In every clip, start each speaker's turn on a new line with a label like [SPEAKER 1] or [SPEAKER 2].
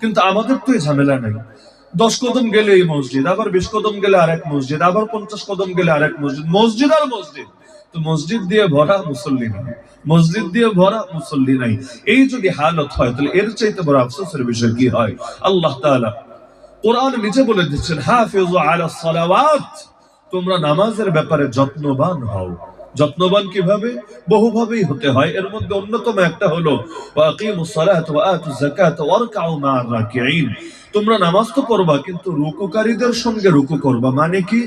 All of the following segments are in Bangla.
[SPEAKER 1] কিন্তু আমাদের তো এই ঝামেলা নাই। 10 কদম গেলে এই মসজিদ, আবার 20 কদম গেলে আরেক মসজিদ, আবার 50 কদম গেলে আরেক মসজিদ, মসজিদ আর মসজিদ। তো মসজিদ দিয়ে ভরা, মুসল্লি নাই। মসজিদ দিয়ে ভরা, মুসল্লি নাই। এই যদি হালত হয়, তাহলে এর চাইতে বড় আফসোসের বিষয় কি হয়? আল্লাহ তাআলা কোরআন নিজে বলে দিচ্ছেন, হাফিজু আলাস সালাওয়াত, তোমরা নামাজের ব্যাপারে যত্নবান হও। যত্নবান কিভাবে? বহুভাবেই হতে হয়। এর মধ্যে অন্যতম একটা হলো ওয়াকিমুস সালাত ওয়া আতুজ যাকাত ওয়ারকাউ মা'আর রাকিঈন। তোমরা নামাজ তো পড়বা, কিন্তু রুকুকারীদের সঙ্গে রুকু করবা। মানে কি?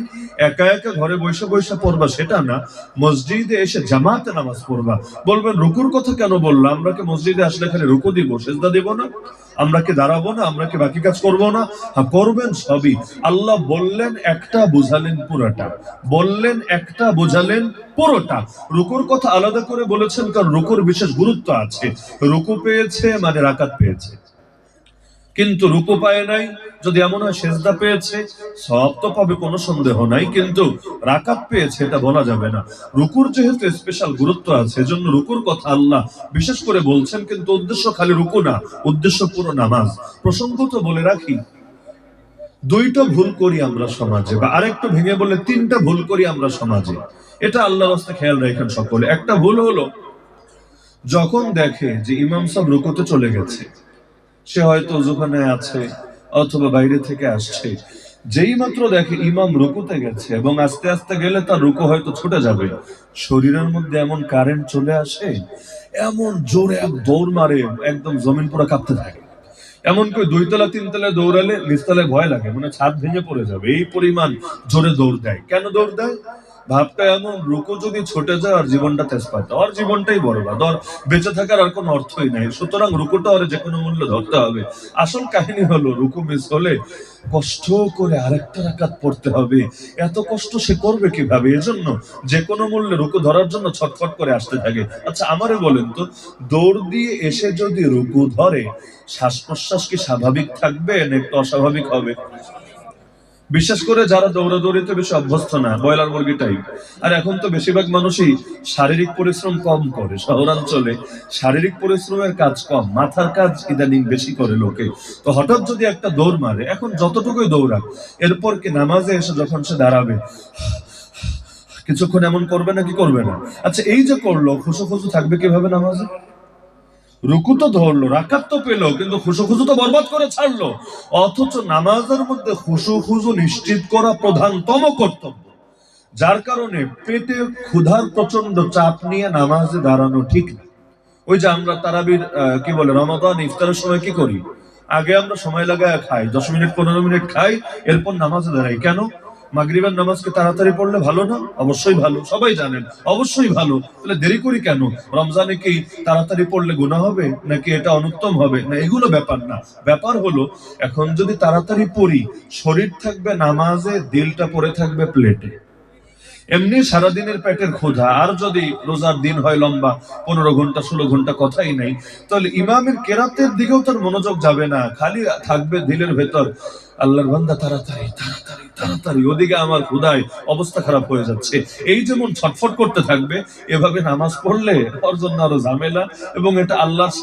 [SPEAKER 1] একা একা ঘরে বসে বসে পড়বা সেটা না, মসজিদে এসে জামাতে নামাজ পড়বা। বলবেন রুকুর কথা কেন বললাম? আমরা কি মসজিদে আসলে খালি রুকু দিব, সিজদা দেব না? আমরা কি দাঁড়াবো না? আমরা কি বাকি কাজ করব না? হ্যাঁ, করবেন সবই। আল্লাহ বললেন একটা, বুঝালেন পুরোটা। বললেন একটা, বুঝালেন পুরোটা। রুকুর কথা আলাদা করে বলেছেন, কারণ রুকুর বিশেষ গুরুত্ব আছে। রুকু পেয়েছে মানে রাকাত পেয়েছে, কিন্তু রুকু পায় নাই। যদি এমন হয় সেজদা পেয়েছে, সব তো পাবে, কোনো সন্দেহ নাই, কিন্তু রাকাত পেয়েছে এটা বলা যাবে না। রুকুর যেহেতু স্পেশাল গুরুত্ব আছে, এজন্য রুকুর কথা আল্লাহ বিশেষ করে বলছেন। কিন্তু উদ্দেশ্য খালি রুকু না, উদ্দেশ্য পুরো নামাজ। প্রসঙ্গত বলে রাখি, দুইটা ভুল করি আমরা সমাজে, বা আরেকটু ভেঙে বলে তিনটা ভুল করি আমরা সমাজে। এটা আল্লাহর রাস্তায় খেয়াল রাখেন সকলে। একটা ভুল হলো, যখন দেখে যে ইমাম সাহেব রুকুতে চলে গেছে, সে হয়তো ওখানে আছে অথবা বাইরে থেকে আসছে, যেই মাত্র দেখে ইমাম রুকুতে গেছে এবং আস্তে আস্তে গেলে তার রুকু হয়তো ছুটে যাবে, শরীরের মধ্যে এমন কারেন্ট চলে আসে, এমন জোরে এক দৌড় মারে, একদম জমিন পুরো কাঁপতে থাকে। এমনকি 2 তলা 3 তলায় দৌড়ালে নিচতলায় ভয় লাগে, মানে ছাদ ভেঙে পড়ে যাবে, এই পরিমাণ জোরে দৌড় দেয়। কেন দৌড় দেয়? ভাবটা এমন, রুকু যদি ছুটে যায় আর জীবনটা তেজপাত, আর জীবনটাই বরবাদ, আর বেঁচে থাকার আর কোনো অর্থই নাই। সুতরাং রুকুটা আর যে কোনো মূল্য ধরতে হবে। আসল কাহিনী হলো, রুকু মিস হলে কষ্ট করে আরেকটা রাকাত পড়তে হবে। এত কষ্ট সে করবে কিভাবে? এজন্য যে কোনো মূল্যে রুকু ধরার জন্য ছটফট করে আসতে থাকে। আচ্ছা আমারে বলেন তো, দৌড় দিয়ে এসে যদি রুকু ধরে, শ্বাস প্রশ্বাস কি স্বাভাবিক থাকবে না একটু অস্বাভাবিক হবে? বিশেষ করে যারা দৌড়াদৌড়িতে বেশি অভ্যস্ত না, ব্রয়লার মুরগি টাইপ। আর এখন তো বেশিরভাগ মানুষই শারীরিক পরিশ্রম কম করে, শহরাঞ্চলে শারীরিক পরিশ্রমের কাজ কম, মাথার কাজ ইদানিং বেশি করে লোকে। তো হঠাৎ যদি একটা দৌড় মারে, এখন যতটুকুই দৌড়াক, এরপর কি নামাজে এসে যখন সে দাঁড়াবে, কিছুক্ষণ এমন করবে না কি করবে না? আচ্ছা এই যে করলো, খুশু খুশু থাকবে কিভাবে নামাজে? রুকু তো ধরলো, রাকাত তো পেলো, কিন্তু খুশু খুশু তো বরবাদ করে ছাড়লো। অথচ নামাজের মধ্যে খুশু খুশু নিশ্চিত করা প্রধানতম কর্তব্য। যার কারণে পেটে ক্ষুধার প্রচন্ড চাপ নিয়ে নামাজে দাঁড়ানো ঠিক না। ওই যে আমরা তারাবির কি বলে, রমাদান ইফতারের সময় কি করি? আগে আমরা সময় লাগায় খাই, 10 মিনিট 15 মিনিট খাই, এরপর নামাজে দাঁড়াই। কেন? মাগরিবের নামাজকে তাড়াতাড়ি পড়লে ভালো না? অবশ্যই ভালো, সবাই জানেন, অবশ্যই ভালো। তাহলে দেরি করি কেন? রমজানে কি তাড়াতাড়ি পড়লে গুনাহ হবে, নাকি এটা অনুত্তম হবে? না, এগুলো ব্যাপার না। ব্যাপার হলো, এখন যদি তাড়াতাড়ি পড়ি, শরীর থাকবে নামাজে, দিলটা পড়ে থাকবে প্লেটে। এমনি সারাদিনের পেটের ক্ষুধা, আর যদি রোজার দিন হয় লম্বা 15 ঘন্টা 16 ঘন্টা, কথাই নাই, তাহলে ইমামের কেরাতের দিকেও তার মনোযোগ যাবে না, খালি থাকবে দিলের ভেতর, আল্লাহর বান্দা তাড়াতাড়ি তাড়াতাড়ি তাড়াতাড়ি, ওদিকে আমার ক্ষুধায় অবস্থা খারাপ হয়ে যাচ্ছে। এই যেমন ছটফট করতে থাকবে, এভাবে নামাজ পড়লে ওর জন্য আরো ঝামেলা, এবং এটা আল্লাহর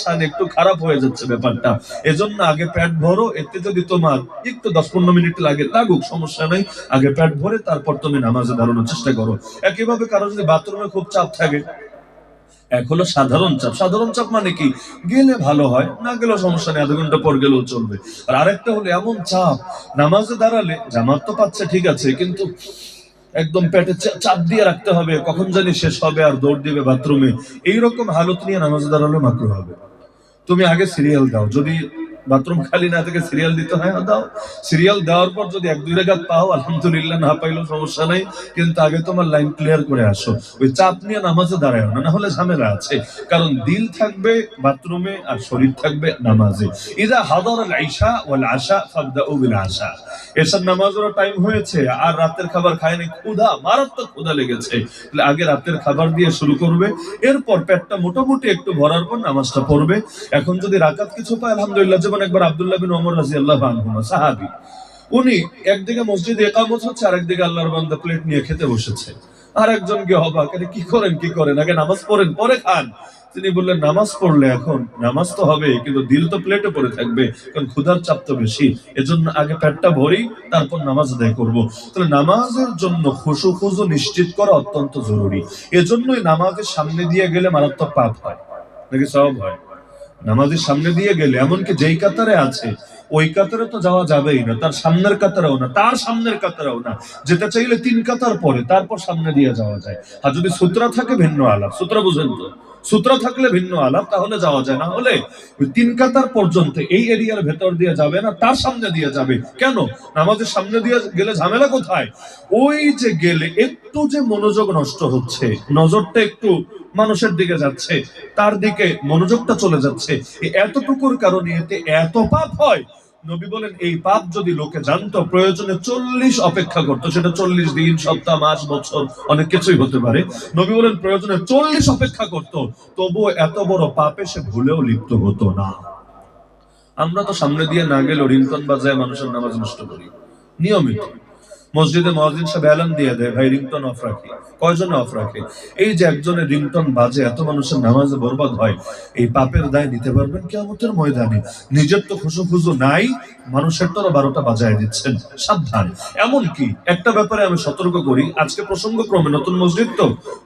[SPEAKER 1] শানে একটু খারাপ হয়ে যাচ্ছে ব্যাপারটা। এজন্য আগে পেট ভরো, এতে যদি তোমার একটু 10-15 মিনিট লাগুক সমস্যা নাই, আগে পেট ভরে তারপর তুমি নামাজে দাঁড়ানোর চেষ্টা করো। একইভাবে কারো যদি বাথরুমে খুব চাপ থাকে, এক হলো সাধারণ চাপ। সাধারণ চাপ মানে কি? গেলে ভালো হয়, না গেলেও সমস্যা নেই, আধা ঘন্টা পর গেলেও চলবে। আর আরেকটা হলো এমন চাপ, নামাজে দাঁড়ালে জামাত তো পাচ্ছে ঠিক আছে, কিন্তু একদম পেটে চাপ দিয়ে রাখতে হবে, কখন জানি শেষ হবে, আর দৌড় দিবে বাথরুমে। এইরকম হালত নিয়ে নামাজে দাঁড়ালে মাকরুহ হবে। তুমি আগে সিরিয়াল দাও, যদি বাথরুম খালি না থেকে সিরিয়াল দিতে হয় দাও। সিরিয়াল দেওয়ার পর যদি 1-2 রাকাত পাও আলহামদুলিল্লাহ, না পাইলেও সমস্যা নাই, কিন্তু আগে তোমার লাইন ক্লিয়ার করে আসো। ওই চাপ নিয়ে নামাজে দাঁড়ায় না, না হলে ঝামেলা আছে। কারণ দিল থাকবে বাথরুমে আর শরীর থাকবে নামাজে। ইযা হাদারাল ইশা ওয়াল আশা ফাবদাউ বিল আশা। এশার নামাজের টাইম হয়েছে আর রাতের খাবার খায়নি, ক্ষুধা, মারাত্মক ক্ষুধা লেগেছে, তাহলে আগে রাতের খাবার দিয়ে শুরু করবে, এরপর পেটটা মোটামুটি একটু ভরার পর নামাজটা পড়বে। এখন যদি রাকাত কিছু পায় আলহামদুলিল্লাহ। যেমন একবার আব্দুল্লাহ বিন ওমর রাদিয়াল্লাহু আনহু, সাহাবী, উনি একদিকে মসজিদে ইকামত হচ্ছে, আর একদিকে আল্লাহর বান্দা প্লেট নিয়ে খেতে বসেছে। আর একজন গিয়ে অবাক, কি করেন কি করেন, আগে নামাজ পড়েন পরে খান। তিনি বললেন, নামাজ পড়লে এখন নামাজ তো হবে, কিন্তু দিল তো প্লেটে পড়ে থাকবে, কারণ ক্ষুধার চাপ তো বেশি, এজন্য আগে পেটটা ভরি, তারপর নামাজ আদায় করবো। তাহলে নামাজের জন্য খুশু খুজু নিশ্চিত করা অত্যন্ত জরুরি। এজন্যই নামাজের সামনে দিয়ে গেলে মারাত্মক পাপ হয় নাকি সওয়াব হয়? নামাজের সামনে দিয়ে গেলে, এমনকি যেই কাতারে আছে ওই কাতারে তো যাওয়া যাবেই না, তার সামনের কাতারেও না, তার সামনের কাতারেও না, যেটা চাইলে 3 কাতার পরে তারপর সামনে দিয়ে যাওয়া যায়। আর যদি সূত্রা থাকে ভিন্ন আলাপ, সূত্রা বুঝেন তো, সূত্রা থাকলে ভিন্ন আলাপ, তাহলে যাওয়া যায়, না হলে ওই 3 কাতার পর্যন্ত এই এরিয়ার ভেতর দিয়ে যাবে না, তার সামনে দিয়ে যাবে। কেন? নামাজের সামনে দিয়ে গেলে ঝামেলা কোথায়? ওই যে গেলে একটু যে মনোযোগ নষ্ট হচ্ছে, নজরটা একটু মানুষের দিকে যাচ্ছে, তার দিকে মনোযোগটা চলে যাচ্ছে, এতটুকুর কারণে এতে এত পাপ হয়। নবী বলেন, এই পাপ যদি লোকে জানতো, প্রয়োজনে 40 অপেক্ষা করতো, সেটা 40 দিন, সপ্তাহ, মাস, বছর, অনেক কিছুই হতে পারে। নবী বলেন প্রয়োজনে 40 অপেক্ষা করতো, তবুও এত বড় পাপে সে ভুলেও লিপ্ত হতো না। আমরা তো সামনে দিয়ে না গেলেও রিংটন বাজায় মানুষের নামাজ নষ্ট করি নিয়মিত। মসজিদে মুয়াজ্জিন সাহেব এলান দিয়ে দেয়, ভাই রিংটন অফ রাখি। কয়জনে অফ রাখে? এই যে একজনের রিংটন বাজে এত মানুষের নামাজে বরবাদ হয়, এই পাপের দায় নিতে পারবেন কিয়ামতের ময়দানে? নিজের তো খুশু খুশু নাই, মানুষের তো 12টা বাজায় দিচ্ছেন, সাবধান। এমনকি একটা ব্যাপারে আমি সতর্ক করি, আজকে প্রসঙ্গক্রমে নতুন মসজিদ তো,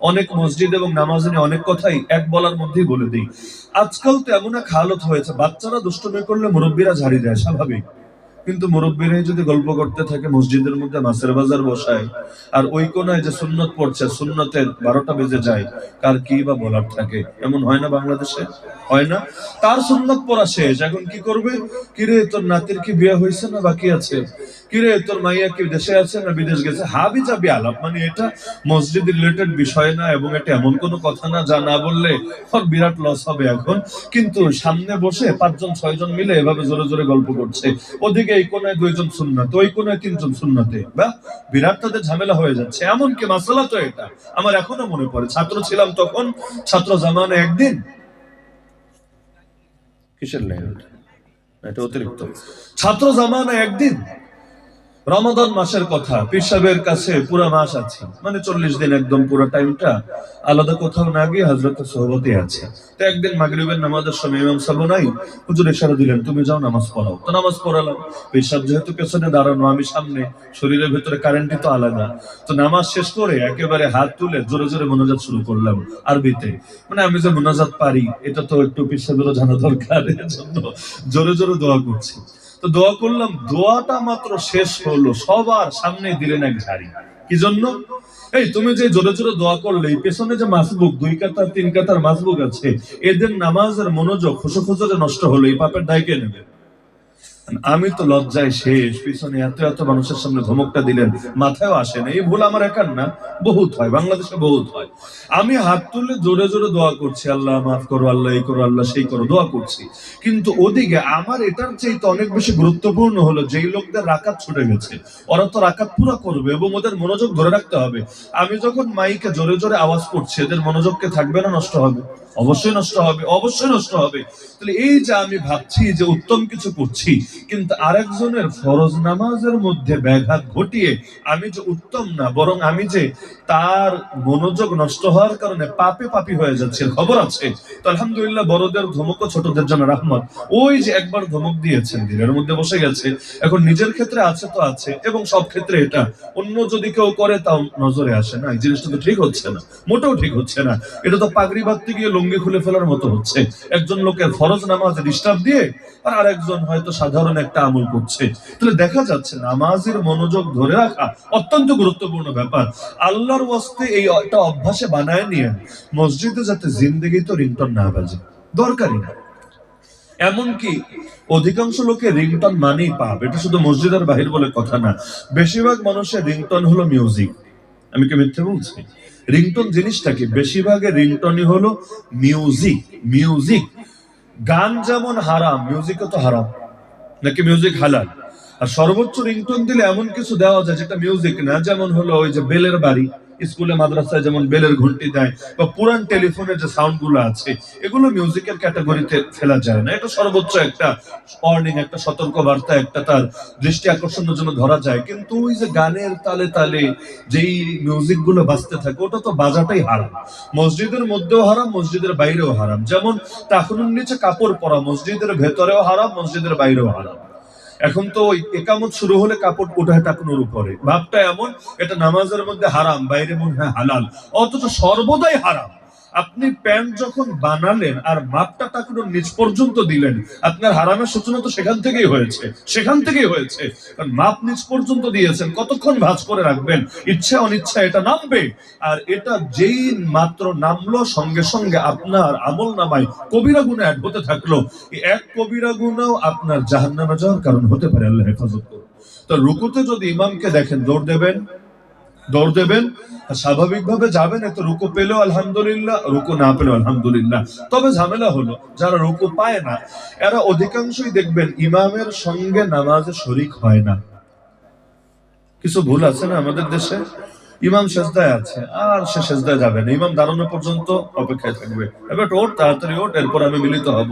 [SPEAKER 1] অনেক মসজিদ এবং নামাজ নিয়ে অনেক কথাই এক বলার মধ্যেই বলে দিই। আজকাল তো এমন এক হালত হয়েছে, বাচ্চারা দুষ্টুমি করলে মুরব্বীরা ঝাড়ি দেয়, স্বাভাবিক। কিন্তু মুরব্বীরাই যদি গল্প করতে থাকে, মসজিদের মধ্যে মাছের বাজার বসায়, আর ওই কোনায় যে সুন্নত পড়ছে, সুন্নতের 12টা বেজে যায়, কার কি বা বলার থাকে? এমন হয় না বাংলাদেশে? হয় না? তার সুন্নত পড়া শেষ, এখন কি করবে? কিরে তোর নাতির কি বিয়ে হয়েছে না বাকি আছে? কিরে তোর মাইয়া কি দেশে আছে না বিদেশ গেছে? হাবি যাবি আলাপ, মানে এটা মসজিদ রিলেটেড বিষয় না, এবং এটা এমন কোনো কথা না যা না বললে ওর বিরাট লস হবে এখন। কিন্তু সামনে বসে 5 জন 6 জন মিলে এভাবে জোরে জোরে গল্প করছে, ওদিকে এই কোনায় 2 জন সুন্নাত, ওই কোনায় 3 জন সুন্নাতে, বা বিরাট তাদের ঝামেলা হয়ে যাচ্ছে। এমনকি মাসালা তো এটা আমার এখনো মনে পড়ে, ছাত্র ছিলাম তখন, ছাত্র জামানে একদিন, কিসের লাইন এটা অতিরিক্ত, ছাত্র জামানে একদিন রমাদান মাসের কথা, পীর সাহেবের কাছে পুরো মাস আছে, মানে 40 দিন, একদম পুরো টাইমটা আলাদা কোথাও না গিয়ে হযরতের সোহবতে আছে। তো একদিন মাগরিবের নামাজের সময় ইমাম সাহেব নাই, হুজুর ইশারা দিলেন, তুমি যাও নামাজ পড়াও। তো নামাজ পড়ালাম, পীর সাহেব যেহেতু পেছনে দাঁড়ানো, আমি সামনে, শরীরের ভেতরে কারেন্টই তো আলাদা। তো নামাজ শেষ করে একেবারে হাত তুলে জোরে জোরে মোনাজাত শুরু করলাম আরবিতে। মানে আমি যে মোনাজাত পারি এটা তো একটু পীর সাহেবেরও জানা দরকার, এজন্য জোরে জোরে দোয়া করছি। তো দোয়া করলাম, দোয়াটা মাত্র শেষ হলো, সবার সামনে দিলেন এক ঝাড়ি। কি জন্য? এই তুমি যে জোরে জোরে দোয়া করলে, পেছনে যে মাসবুক 2 কাতার 3 কাতার মাসবুক আছে, এদের নামাজের মনোযোগ খুশু খুশু নষ্ট হলো, এই পাপের দায় কে নেবে? আমি তো লজ্জায় শেষ, পিছনে এত এত মানুষের সামনে ধমকটা দিলেন, মাথায়ও আসে না। এই ভুল আমার একার না, বহুত হয়, বাংলাদেশে বহুত হয়। আমি হাত তুলে জোরে জোরে দোয়া করছি, আল্লাহ মাফ করো, আল্লাহ এই করো, আল্লাহ সেই করো, দোয়া করছি। কিন্তু ওদিকে আমার এটার চাইতে অনেক বেশি গুরুত্বপূর্ণ হলো, যেই লোকদের রাকাত ছুটে গেছে, ওরা তো রাকাত পুরো করবে এবং ওদের মনোযোগ ধরে রাখতে হবে। আমি যখন মাইকে জোরে জোরে আওয়াজ করছি, এদের মনোযোগকে থাকবে না নষ্ট হবে? অবশ্যই নষ্ট হবে, অবশ্যই নষ্ট হবে। তাহলে এই যে আমি ভাবছি যে উত্তম কিছু করছি, কিন্তু আরেকজনের ফরজ নামাজের মধ্যে ব্যাঘাত ঘটিয়ে আমি যে উত্তম না, বরং আমি যে তার মনোযোগ নষ্ট হওয়ার কারণে পাপে পাপী হয়ে যাচ্ছে, খবর আছে। তো আলহামদুলিল্লাহ, বড়দের ধমক ছোটদের জন্য রহমত। ওই যে একবার ধমক দিয়েছেন, দিলের মধ্যে বসে গেছে, এখন নিজের ক্ষেত্রে আছে তো আছে, এবং সব ক্ষেত্রে এটা, অন্য যদি কেউ করে তাও নজরে আসে না, এই জিনিসটা তো ঠিক হচ্ছে না, মোটেও ঠিক হচ্ছে না। এটা তো পাগড়ি বাঁধতে গিয়ে লুঙ্গি খুলে ফেলার মতো হচ্ছে। একজন লোকের ফরজ নামাজে ডিস্টার্ব দিয়ে আর আরেকজন হয়তো সাধারণ একটা আমল করছে। তাহলে দেখা যাচ্ছে নামাজের মনোযোগ ধরে রাখা অত্যন্ত গুরুত্বপূর্ণ ব্যাপার। আল্লাহর ওয়াস্তে এই একটা অভ্যাসে বানায় নিয়ে মসজিদে যাতে জিন্দেগি তো রিংটন না বাজে, দরকারই না। এমনকি অধিকাংশ লোকে রিংটন মানেই পাপ, এটা শুধু মসজিদের বাহির বলে কথা না। বেশিরভাগ মানুষের রিংটন হলো মিউজিক। আমি কি মিথ্যে বলছি? রিংটন জিনিসটা কি? বেশিরভাগের রিংটনই হলো মিউজিক। মিউজিক, গান যেমন হারাম, মিউজিকও তো হারাম, নাকি মিউজিক হালাল? আর সর্বোচ্চ রিংটোন দিলে এমন কিছু দেওয়া যায় যেটা মিউজিক না, যেমন হলো ওই যে বেলের বাড়ি, স্কুলে মাদ্রাসায় যেমন বেলের ঘন্টি দেয় বা পুরান টেলিফোনের যে সাউন্ড গুলো আছে, এগুলো মিউজিকের ক্যাটাগরিতে ফেলা যায় না। এটা সর্বোচ্চ একটা ওয়ার্নিং, একটা সতর্ক বার্তা, একটা তার দৃষ্টি আকর্ষণের জন্য ধরা যায়। কিন্তু ওই যে গানের তালে তালে যেই মিউজিক গুলো বাজতে থাকে, ওটা তো বাজাটাই হারাম। মসজিদের মধ্যেও হারাম, মসজিদের বাইরেও হারাম। যেমন টাকুনের নিচে কাপড় পরা মসজিদের ভেতরেও হারাম, মসজিদের বাইরেও হারাম। এখন তো একামত শুরু হলে কাপড় উঠায় টাকুনোর উপরে, ভাবটা এমন এটা নামাজের মধ্যে হারাম, বাইরে মনে হয় হালাল, অথচ সর্বদাই হারাম। আপনি প্যান্ট যখন বানালেন আর মাপটা টাকুনোর নিচ পর্যন্ত দিলেন, আপনার হারামের সূচনা তো সেখান থেকেই হয়েছে, সেখান থেকেই হয়েছে। কারণ মাপ নিচ পর্যন্ত দিয়েছেন, কতক্ষণ ভাঁজ করে রাখবেন? ইচ্ছা অনিচ্ছা এটা নামবে। আর এটা যেই মাত্র নামলো, সঙ্গে সঙ্গে আপনার আমল নামায় কবিরা গুনাহ অ্যাড হতে থাকলো। এই এক কবিরা গুনাহ আপনার জাহান্নামে যাওয়ার কারণ হতে পারে, আল্লাহ হেফাজত করুন। তো রুকুতে যদি ইমামকে দেখেন, দৌড় দেবেন, দৌড় দেবেন, স্বাভাবিকভাবে যাবেন। এত রুকু পেলেও আলহামদুলিল্লাহ, রুকু না পেলেও আলহামদুলিল্লাহ। তবে ঝামেলা হলো যারা রুকু পায় না, এরা অধিকাংশই দেখবেন ইমামের সঙ্গে নামাজে শরীক হয় না। কিছু ভুল আছে না আমাদের দেশে? ইমাম সেজদায় আছে আর সে সেজদায় যাবে না, ইমাম দাঁড়ানো পর্যন্ত অপেক্ষায় থাকবে। এবার ওঠ, তাড়াতাড়ি ওঠ, এরপর আমি মিলিত হব।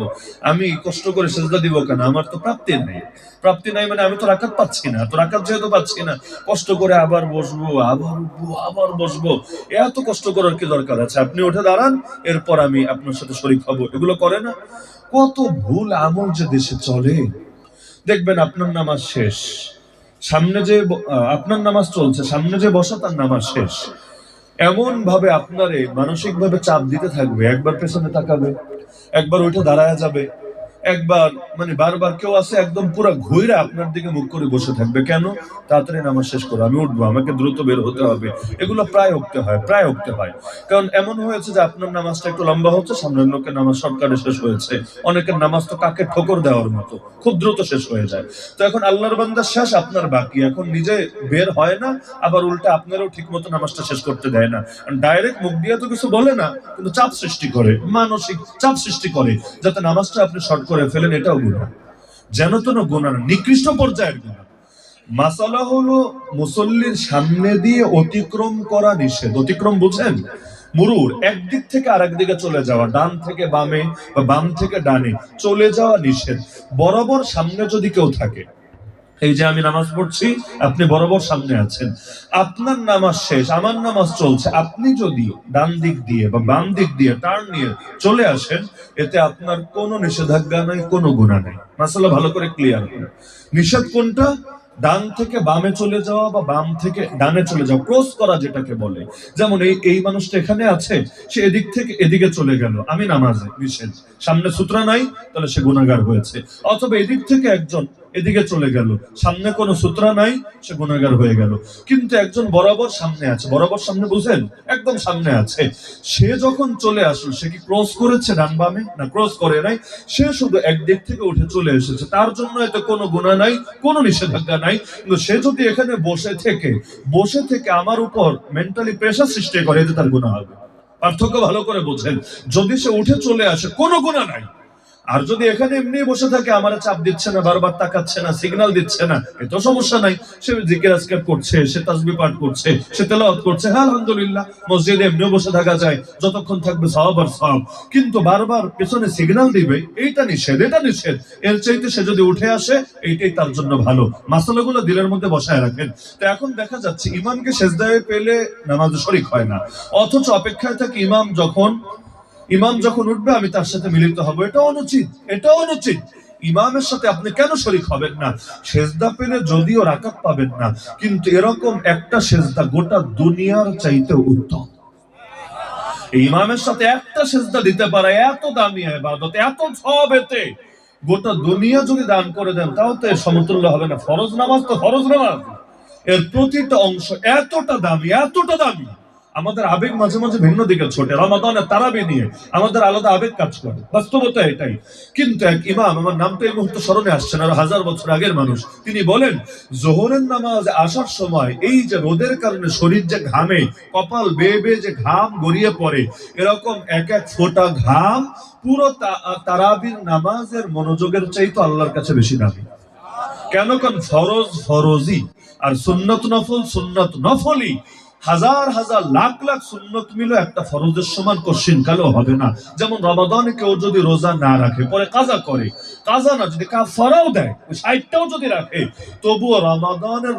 [SPEAKER 1] আমি কষ্ট করে সেজদা দিব কেন? আমার তো প্রাপ্তি নেই। প্রাপ্তি নাই মানে আমি তো রাকাত পাচ্ছি না। তো রাকাত যেহেতু পাচ্ছি না, কষ্ট করে আবার বসবো, আবার উঠবো, আবার বসবো, এত কষ্ট করার কি দরকার আছে? আপনি উঠে দাঁড়ান, এরপর আমি আপনার সাথে শরীক হব। এগুলো করে না। কত ভুল আমল যে দেশে চলে। দেখবেন আপনার নামাজ শেষ, সামনে যে আপনার নামাজ চলছে, সামনে যে বসা তার নামাজ শেষ। এমন ভাবে আপনারে মানসিক ভাবে চাপ দিতে থাকবে, একবার পেছনে তাকাবে, একবার উঠে দাঁড়ায় যাবে, একবার মানে বারবার। কেউ আছে একদম পুরো ঘুরে আপনার দিকে মুখ করে বসে থাকবে। কেন? তাড়াতাড়ি নামাজ শেষ করো, আমি উঠবো, আমাকে দ্রুত বের হতে হবে। এগুলো প্রায় উঠতে হয়, প্রায় উঠতে হয়। কারণ এমন হয়েছে যে আপনার নামাজটা একটু লম্বা হচ্ছে, সামনের লোকের নামাজ শর্টকাটে শেষ হয়েছে। অনেকের নামাজ তো কাকে ঠোকর দেওয়ার মতো, খুব দ্রুত শেষ হয়ে যায়। তো এখন আল্লাহর বান্দা শেষ, আপনার বাকি। এখন নিজে বের হয় না, আবার উল্টা আপনারও ঠিক মতো নামাজটা শেষ করতে দেয় না। ডাইরেক্ট মুখ দিয়ে তো কিছু বলে না, কিন্তু চাপ সৃষ্টি করে, মানসিক চাপ সৃষ্টি করে, যাতে নামাজটা আপনি শর্ট করে ফেলেন। এটাও গুনাহ, যেন তেন গুনাহ, নিকৃষ্ট পর্যায়ের গুনাহ। মাসালা হলো মুসল্লির সামনে দিয়ে অতিক্রম করা নিষেধ। অতিক্রম বুঝেন? মুরুর একদিক থেকে আরেক দিকে চলে যাওয়া, ডান থেকে বামে বা বাম থেকে ডানে চলে যাওয়া নিষেধ। বরাবর সামনে যদি কেউ থাকে, এই যে আমি নামাজ পড়ছি, আপনি বরাবর সামনে আছেন, আপনার নামাজ শেষ, আমার নামাজ চলছে, আপনি যদি ডান দিক দিয়ে বা বাম দিক দিয়ে টার্ন নিয়ে চলে আসেন, এতে আপনার কোনো নিষেধাজ্ঞা নাই, কোনো গুনাহ নাই। মাসালা ভালো করে ক্লিয়ার করুন। নিষেধ কোনটা? ডান থেকে বামে চলে যাওয়া বা বাম থেকে ডানে চলে যাওয়া, ক্রস করা যেটাকে বলে। যেমন এই মানুষটা এখানে আছে, সে এদিক থেকে এদিকে চলে গেল, আমি নামাজে, নিষেধ। সামনে সূত্র নাই, তাহলে সে গুনাহগার হয়েছে। অথবা এদিক থেকে একজন এদিকে চলে গেল, সামনে কোনো সূত্র নাই, সে গুনাহগার হয়ে গেল। কিন্তু একজন বরাবর সামনে আছে, বরাবর সামনে বুঝেন, একদম সামনে আছে, সে যখন চলে আসলো, সে কি ক্রস করেছে ডান বামে? না, ক্রস করে নাই। সে শুধু একদিক থেকে উঠে চলে এসেছে, তার জন্য এতে কোনো গুনাহ নাই, কোনো নিষেধাজ্ঞা নাই। কিন্তু সে যদি এখানে বসে থেকে আমার উপর মেন্টালি প্রেসার সৃষ্টি করে, এতে তার গুনাহ হবে। পার্থক্য ভালো করে বোঝেন। যদি সে উঠে চলে আসে, কোনো গুনাহ নাই। আর যদি এখানে এমনি বসে থাকে, আমার চাপ দিচ্ছে না, বারবার তাকাচ্ছে না, সিগন্যাল দিচ্ছে না, এত সমস্যা নাই। সে জিকির আজকার করছে, সে তাসবিহ পাঠ করছে, সে তেলাওয়াত করছে, হ্যাঁ আলহামদুলিল্লাহ। মসজিদে এমনিও বসে থাকা যায়, যতক্ষণ থাকবে সওয়াব আর সওয়াব। কিন্তু বারবার পেছনে সিগন্যাল দিবে, এইটা নিষেধ, এটা নিষেধ। এর চাইতে সে যদি উঠে আসে, এইটাই তার জন্য ভালো। মাসালাগুলো দিলের মধ্যে বসায় রাখেন। তো এখন দেখা যাচ্ছে ইমামকে সেজদায় পেলে নামাজে শরীক হয় না, অথচ অপেক্ষায় থাকে ইমাম যখন উঠবে আমি তার সাথে মিলিত হব। এটা অনুচিত, এটা অনুচিত। ইমামের সাথে আপনি কেন শরীক হবেন না? সেজদা পেলে যদিও রাকাত পাবেন না, কিন্তু এরকম একটা সেজদা গোটা দুনিয়ার চাইতে উত্তম। ইমামের সাথে একটা সেজদা দিতে পারে, এত দামি ইবাদত, এত সওয়াব। এতে গোটা দুনিয়া যদি দান করে দেন, তাও তো এর সমতুল্য হবে না। ফরজ নামাজ তো ফরজ নামাজ, এর প্রতিটা অংশ এতটা দামি, এতটা দামি। আমাদের আবেগ মাঝে মাঝে ভিন্ন দিকে ছোটে। রমাদানের তারাবি নিয়ে আমাদের আলাদা আবেগ কাজ করে, বাস্তবতা এটাই। কিন্তু এক ইমাম, আমার নামটা এই মুহূর্তে স্মরণে আসছে না, 1000 বছর আগের মানুষ, তিনি বলেন, জোহরের নামাজ আসার সময় এই যে রোদের কারণে শরীর যে ঘামে, কপাল বেয়ে বেয়ে যে ঘাম গড়িয়ে পড়ে, এরকম এক এক ফোঁটা ঘাম পুরো তারাবির নামাজের মনোযোগের চাইতে আল্লাহর কাছে বেশি দামি। কেন? কারণ ফরজ ফরজই, আর সুন্নত নফল সুন্নত নফলই। হাজার হাজার লাখ লাখ সুন্নত মিলে একটা ফরজের সমান কোশ্চিন কালেও হবে না। যেমন রমাদানে কেউ যদি রোজা না রাখে, পরে কাজা করে, কাজা না যদি কাফারাও দেয়, 60টাও যদি রাখে, তবুও রমাদানের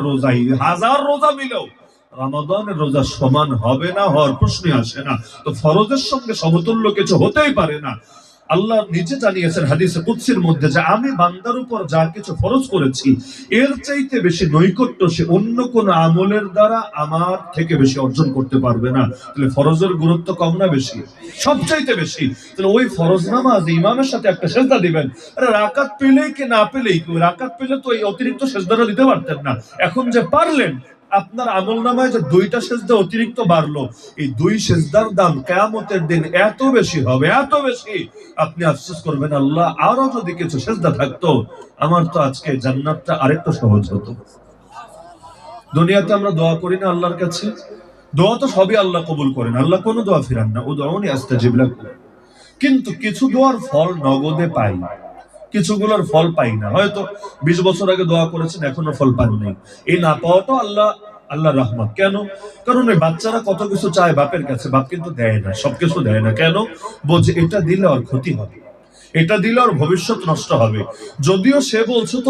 [SPEAKER 1] রোজাই হাজার রোজা মিলেও রমাদানের রোজা সমান হবে না, হওয়ার প্রশ্নই আসে না। তো ফরজের সঙ্গে সমতুল্য কিছু হতেই পারে না। আল্লাহ নিজে জানিয়েছেন হাদিসে কুদসির মধ্যে যে আমি বান্দার উপর যা কিছু ফরজ করেছি এর চাইতে বেশি নৈকট্য সে অন্য কোন আমলের দ্বারা আমার থেকে বেশি অর্জন করতে পারবে না। তাহলে ফরজের গুরুত্ব কম না বেশি? সবচাইতে বেশি। তাহলে ওই ফরজ নামাজ ইমামের সাথে একটা সেজদা দিবেন। আরে রাকাত পেলেই কি না পেলেই, রাকাত পেলে তো এই অতিরিক্ত সেজদাটা দিতে পারতেন না, এখন যে পারলেন, আপনার আমল নামায় যে 2টা সেজদা অতিরিক্ত বাড়লো, এই 2 সেজদার দাম কিয়ামতের দিন এত বেশি হবে, এত বেশি, আপনি আফসোস করবেন, আল্লাহ আরো যদি কিছু সেজদা থাকতো আমার তো আজকে জান্নাতটা আরেকটু সহজ হতো। দুনিয়াতে আমরা দোয়া করি না আল্লাহর কাছে, দোয়া তো সবই আল্লাহ কবুল করেন, আল্লাহ কোনো দোয়া ফিরান না, উদউনি আস্তাজিব লাকুম। কিন্তু কিছু দোয়ার ফল নগদে পাই, কিছুগুলোর ফল পাই না। হয়তো 20 বছর আগে দোয়া করেছেন, এখনো ফল পান নাই। এই না পাওয়াটা আল্লাহ রহমত। কেন? কারণ ওই বাচ্চারা কত কিছু চায় বাপের কাছে, বাপ কিন্তু দেয় না, সবকিছু দেয় না। কেন? বলছে এটা দিলে ওর ক্ষতি হবে, এটা দিলে ওর ভবিষ্যৎ নষ্ট হবে। যদিও সে বলছে তো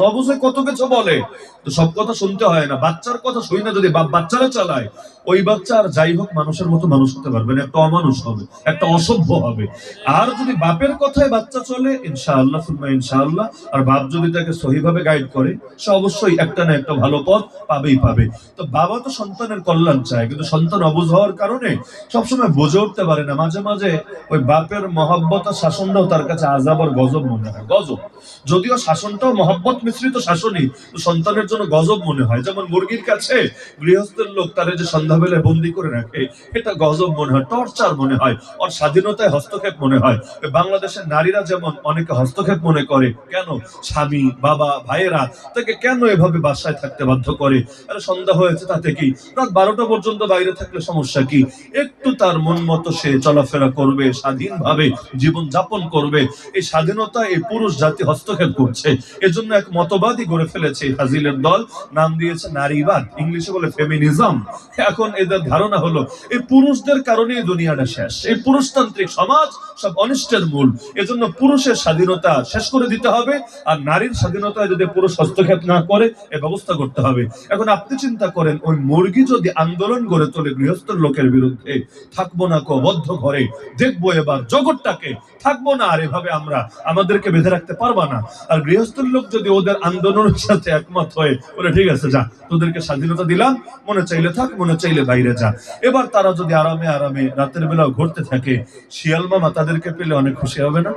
[SPEAKER 1] অবুঝে কত কিছু বলে, তো সব কথা শুনতে হয় না। বাচ্চার কথা শুই না যদি বাপ বাচ্চারা চালায়, ওই বাচ্চা আর যাই হোক মানুষের মতো মানুষ হতে পারবে না, একটা অমানুষ হবে, একটা অসভ্য হবে। আর যদি বাপের কথায় বাচ্চা চলে, ইনশাআল্লাহ সুম্মা ইনশাআল্লাহ, আর বাপ যদি তাকে সহিভাবে গাইড করে, সে অবশ্যই একটা না একটা ভালো পথ পাবে। তো বাবা তো সন্তানের কল্যাণ চায়, কিন্তু সন্তান অবুঝ হওয়ার কারণে সবসময় বুঝে উঠতে পারে না। মাঝে মাঝে ওই বাপের মহব্বত আর শাসনটাও তার কাছে আযাব আর গজব মনে হয়। গজব, যদিও শাসনটাও মহব্বত মিশ্রিত শাসনই, তো সন্তানের জন্য গজব মনে হয়। যেমন মুরগির কাছে গৃহস্থের লোক তারে যে সন্ধ্যাবেলায় বন্দি করে রাখে, এটা গজব মনে হয়, টর্চার মনে হয়, ওর স্বাধীনতায় হস্তক্ষেপ মনে হয়। বাংলাদেশের নারীরা যেমন অনেকে হস্তক্ষেপ মনে করে, কেন স্বামী বাবা ভাইয়েরা তাকে কেন এভাবে বাসায় থাকতে বাধ্য করে? আরে সন্ধ্যা হয়েছে তাতে কি, রাত 12টা পর্যন্ত বাইরে থাকলে সমস্যা কি? একটু তার মন মতো সে চলাফেরা করবে, স্বাধীনভাবে জীবন যাপন করবে। এই স্বাধীনতা এই পুরুষ জাতি হস্তক্ষেপ করছে। এজন্য এক মতবাদই গড়ে ফেলেছে হাজিলের দল, নাম দিয়েছে নারীবাদ, ইংলিশে বলে ফেমিনিজম। এখন এদের ধারণা হলো এই পুরুষদের কারণেই দুনিয়াটা শেষ, এই পুরুষতান্ত্রিক সমাজ সব অনিষ্টের মূল। এজন্য পুরুষের স্বাধীনতা শেষ করে দিতে হবে, আর নারীর স্বাধীনতায় যদি পুরুষ হস্তক্ষেপ না করে এ ব্যবস্থা করতে হবে। এখন আপনি চিন্তা করেন, ওই মুরগি যদি আন্দোলন গড়ে তোলে গৃহস্থর লোকের বিরুদ্ধে, থাকবো না কো বদ্ধ ঘরে, দেখবো এবার জগৎটাকে, থাকবো না আর এভাবে আমরা আমাদেরকে বেঁধে রাখতে পারবা না। আর গৃহস্থর লোক যদি ওদের আন্দোলনের সাথে একমত হয়ে বলে ঠিক আছে যা, তোদেরকে স্বাধীনতা দিলাম, মনে চাইলে থাক, মনে চাইলে বাইরে যা, এবার তারা যদি আরামে আরামে রাতের বেলাও ঘুরতে থাকে, শিয়াল মামা তাদেরকে পেলে অনেক খুশি হবে না?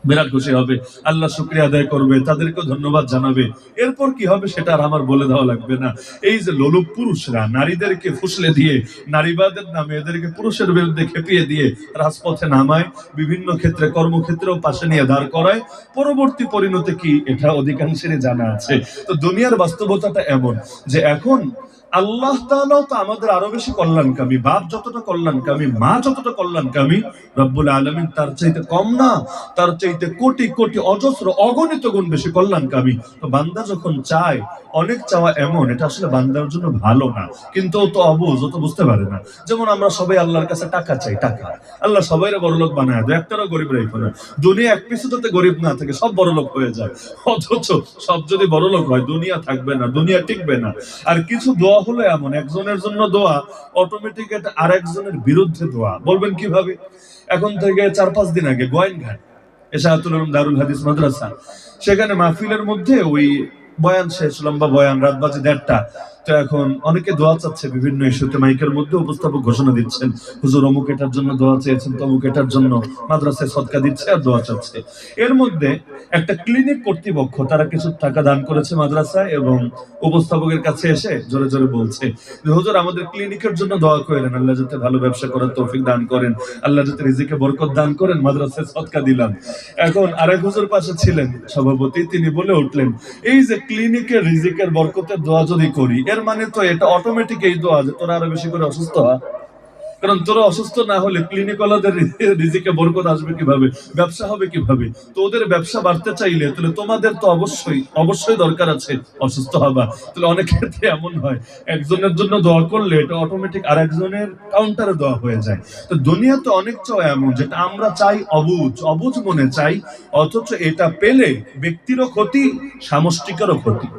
[SPEAKER 1] বিরাট খুশি হবে, আল্লাহ শুকরিয়া আদায় করবে, তাদেরকে ধন্যবাদ জানাবে। এরপর কি হবে সেটা আর আমার বলে দেওয়া লাগবে না। এই যে লোলুপ পুরুষরা নারীদেরকে ফুসলে দিয়ে, নারীবাদের নামে এদেরকে পুরুষের বিরুদ্ধে খেপিয়ে দিয়ে রাজপথে নামায়, বিভিন্ন ক্ষেত্রে কর্মক্ষেত্রেও পাশে নিয়ে দাঁড় করায়, পরবর্তী পরিণতি কি এটা অধিকাংশেরই জানা আছে। তো দুনিয়ার বাস্তবতাটা এমন যে এখন আল্লাহ তাআলাও তো আমাদের আরো বেশি কল্যাণকামী। বাপ যতটা কল্যাণকামী, মা যতটা কল্যাণকামী, রব্বুল আলামিন তার চাইতে কম না, তার চাইতে কোটি কোটি অজস্র অগণিত গুণ বেশি কল্যাণকামী। তো বান্দা যখন চায়, অনেক চাওয়া এমন এটা আসলে বান্দার জন্য ভালো না, কিন্তু ও তো অবুঝ, ও তো বুঝতে পারে না। যেমন আমরা সবাই আল্লাহর কাছে টাকা চাই, টাকা, আল্লাহ সবাইরে বড়লোক বানায় দেয়, একটারও গরিব রাখে না। দুনিয়া এক পিছুতে গরিব না থাকে, সব বড়লোক হয়ে যায়। অথচ সব যদি বড়লোক হয়, দুনিয়া থাকবে না, দুনিয়া টিকবে না। আর কিছু দোয়া হলো এমন, একজনের জন্য দোয়া অটোমেটিক এটা আরেকজনের বিরুদ্ধে দোয়া। বলবেন কিভাবে? এখন থেকে 4-5 দিন আগে গোয়াইনঘাট এশাআতুল উলুম দারুল হাদিস মাদ্রাসা, সেখানে মাহফিলের মধ্যে ওই বয়ান শেষ, লম্বা বয়ান, রাত বাজে 1:30। তো এখন অনেকে দোয়া চাচ্ছে, বিভিন্ন ইস্যুতে মাইকের মধ্যে উপস্থাপক ঘোষণা দিচ্ছেন, হুজুর অমুক এটার জন্য দোয়া চেয়েছেন, তমুক এটার জন্য, মাদ্রাসায় সদকা দিচ্ছে আর দোয়া চাচ্ছে। এর মধ্যে একটা ক্লিনিক কর্তৃপক্ষ তারা কিছু টাকা দান করেছে মাদ্রাসায়, এবং উপস্থাপকের কাছে এসে জোরে জোরে বলছে যে হুজুর আমাদের ক্লিনিকের জন্য দোয়া করেন, আল্লাহ যাতে ভালো ব্যবসা করার তৌফিক দান করেন, আল্লাহ যাতে রিজিকে বরকত দান করেন, মাদ্রাসায় সদকা দিলাম। এখন আরেক হুজুর পাশে ছিলেন সভাপতি, তিনি বলে উঠলেন, এই যে ক্লিনিকের রিজিকের বরকতের দোয়া যদি করি, এর মানে তো এটা অটোমেটিক এই দোয়া যে তোরা আরো বেশি করে অসুস্থ হয়। কারণ তোরা অসুস্থ না হলে ক্লিনিকওয়ালাদের রিজিকে বরকত আসবে কিভাবে, ব্যবসা হবে কিভাবে? তো ওদের ব্যবসা বাড়তে চাইলে তাহলে তোমাদের তো অবশ্যই অবশ্যই দরকার আছে অসুস্থ হবা। তাহলে অনেক ক্ষেত্রে এমন হয় একজনের জন্য দোয়া করলে এটা অটোমেটিক আর একজনের কাউন্টারে দোয়া হয়ে যায়। তো দুনিয়াতে অনেক চাওয়া এমন যেটা আমরা চাই অবুঝ অবুঝ মনে চাই, অথচ এটা পেলে ব্যক্তিরও ক্ষতি, সামষ্টিকেরও ক্ষতি,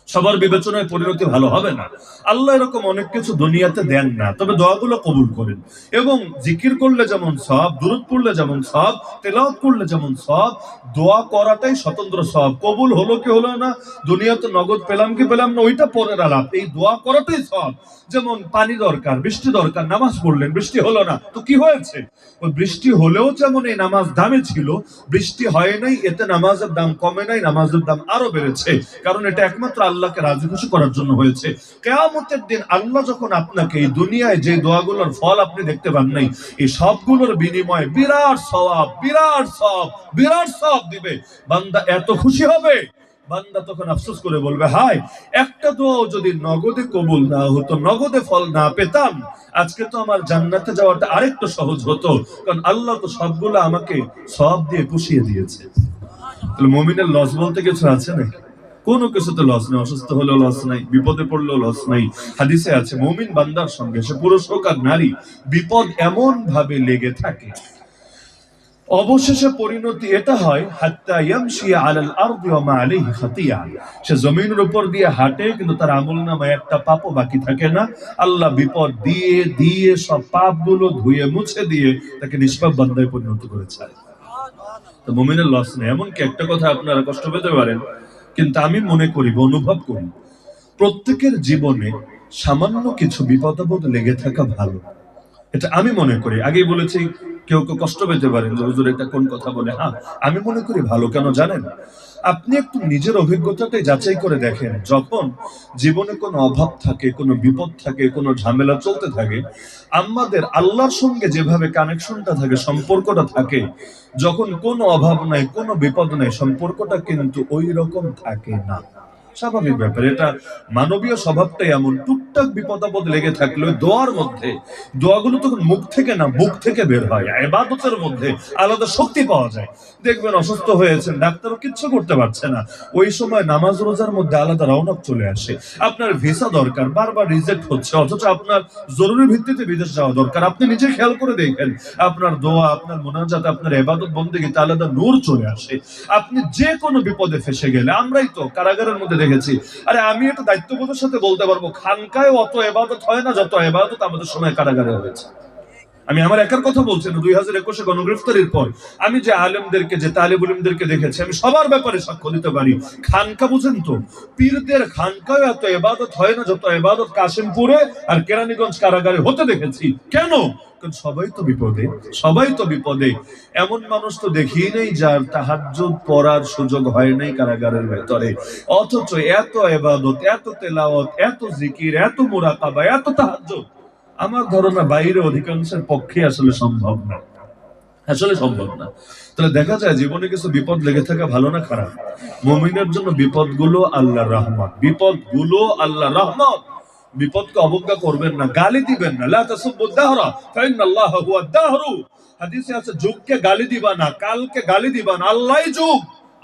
[SPEAKER 1] সবার বিবেচনায় পরিণতি ভালো হবে না। আল্লাহ এরকম অনেক কিছু দুনিয়াতে দেন না, তবে দোয়াগুলো কবুল করেন। এবং জিকির করলে যেমন সওয়াব, দুরূদ পড়লে যেমন সওয়াব, তেলাওয়াত করলে যেমন সওয়াব, দোয়া করাটাই স্বতন্ত্র সওয়াব। কবুল হলো কি হলো না, দুনিয়াতে নগদ পেলাম কি পেলাম না, ওইটা পরের আলাপ। এই দোয়া করাটাই সওয়াব। যেমন পানি দরকার, বৃষ্টি দরকার, নামাজ পড়লেন, বৃষ্টি হলো না, তো কি হয়েছে? ওই বৃষ্টি হলেও যেমন এই নামাজ দামে ছিল, বৃষ্টি হয় নাই এতে নামাজের দাম কমে নাই, নামাজের দাম আরো বেড়েছে। কারণ এটা একমাত্র আল্লাহকে রাজি খুশি করার জন্য হয়েছে। কিয়ামতের দিন আল্লাহ যখন আপনাকে এই দুনিয়ায় যে দোয়াগুলোর ফল আপনি দেখতে পান নাই, এই সবগুলোর বিনিময়ে বিরাট সওয়াব, বিরাট সওয়াব, বিরাট সওয়াব দিবে, বান্দা এত খুশি হবে। বান্দা তখন আফসোস করে বলবে, হায়, একটা দোয়াও যদি নগদে কবুল না হতো, নগদে ফল না পেতাম, আজকে তো আমার জান্নাতে যাওয়াটা আরেকটু সহজ হতো। কারণ আল্লাহ তো সবগুলো আমাকে সওয়াব দিয়ে পুষিয়ে দিয়েছে। তাহলে মুমিনের লস বলতে কিছু আছে না? কোনো কিছুতে লস নেই। অসুস্থ হলেও লস নাই, বিপদে পড়লেও লস নাই। হাদিসে আছে মুমিন বান্দার সঙ্গে, সে পুরুষ হোক আর নারী, বিপদ এমন ভাবে লেগে থাকে, অবশেষে পরিণতি এটা হয়, হাত্তা ইয়ামশি আলাল আরদি ওয়া মা আলাইহি খাতিয়া, সে জমিনের উপর দিয়ে হাঁটে কিন্তু তার আমলনামায় একটা পাপও বাকি থাকে না। আল্লাহ বিপদ দিয়ে দিয়ে সব পাপগুলো ধুয়ে মুছে দিয়ে তাকে নিষ্পাপ বান্দায় পরিণত করেছে। তো মুমিনের লস নেই। এমনকি একটা কথা আপনারা কষ্ট পেতে পারেন, কিন্তু আমি মনে করি, অনুভব করি, প্রত্যেকের জীবনে সামান্য কিছু বিপদ আপদ লেগে থাকা ভালো। এটা আমি মনে করি। আগেই বলেছি, কেউ কেউ কষ্ট পেতে পারেন যে হুজুর এটা কোন কথা বলে। হ্যাঁ, আমি মনে করি ভালো। কেন জানেন? আপনি একটু নিজের অভিজ্ঞতাটাই যাচাই করে দেখেন, যখন জীবনে কোনো অভাব থাকে, কোনো বিপদ থাকে, কোনো ঝামেলা চলতে থাকে, আমাদের আল্লাহর সঙ্গে যেভাবে কানেকশনটা থাকে, সম্পর্কটা থাকে, যখন কোনো অভাব নাই, কোনো বিপদ নাই, সম্পর্কটা কিন্তু ওই রকম থাকে না। স্বাভাবিক ব্যাপার, এটা মানবীয় স্বভাবটাই এমন। টুকটাক বিপদ আপদ লেগে থাকলে দোয়ার মধ্যে, দোয়াগুলো তখন মুখ থেকে না, বুক থেকে বের হয়। ইবাদতের মধ্যে আলাদা শক্তি পাওয়া যায়। দেখবেন অসুস্থ হয়েছেন, ডাক্তারও কিচ্ছু করতে পারছে না, ওই সময় নামাজ রোজার মধ্যে আলাদা রওনক চলে আসে। আপনার ভিসা দরকার, বারবার রিজেক্ট হচ্ছে, অথচ আপনার জরুরি ভিত্তিতে বিদেশ যাওয়া দরকার। আপনি নিজে খেয়াল করে দেখেন, আপনার দোয়া, আপনার মোনাজাত, আপনার ইবাদত বন্দেগীতে আলাদা নূর চলে আসে। আপনি যে কোনো বিপদে ফেসে গেলে, আমরাই তো কারাগারের মধ্যে দেখেছি। আরে আমি এটা দায়িত্ববোধের সাথে বলতে পারবো, খানকায় অত ইবাদত হয় না যত ইবাদত আমাদের সময় কারাগারে হয়েছে। আমি আমার একার কথা বলছি না। 2021 গণগ্রেফতারির পর আমি যে আলেমদেরকে, যে তালেবুল ইলমদেরকে দেখেছি, আমি সবার ব্যাপারে সাক্ষ্য দিতে পারি। খানকা বুঝেন তো, পীরদের খানকায় এত ইবাদত হয় না যত ইবাদত কাশিমপুরে আর কেরানীগঞ্জ কারাগারে হতে দেখেছি। কেন? কারণ সবাই তো বিপদে, সবাই তো বিপদে। এমন মানুষ তো দেখিই নেই যার তাহাজ্জুদ পড়ার সুযোগ হয় নাই কারাগারের ভেতরে, অথচ এত ইবাদত, এত তেলাওয়াত, এত জিকির, এত মুরাকাবা, এত তাহাজ্জুদ আমার ধারণা বাইরে অধিকাংশের পক্ষে আসলে সম্ভব না, আসলে সম্ভব না। তাহলে দেখা যায় জীবনে কিছু বিপদ লেগে থাকা ভালো না খারাপ? মুমিনের জন্য বিপদগুলো আল্লাহর রহমত, বিপদগুলো আল্লাহর রহমত। বিপদকে অবজ্ঞা করবেন না, গালি দিবেন না। লা তাসুব্বুদ দাহরা ফাইন্নাল্লাহা হুয়াদ দাহরু। হাদিসে আছে, যুগকে গালি দিবা না, কালকে গালি দিবা না, আল্লাহই যুগ,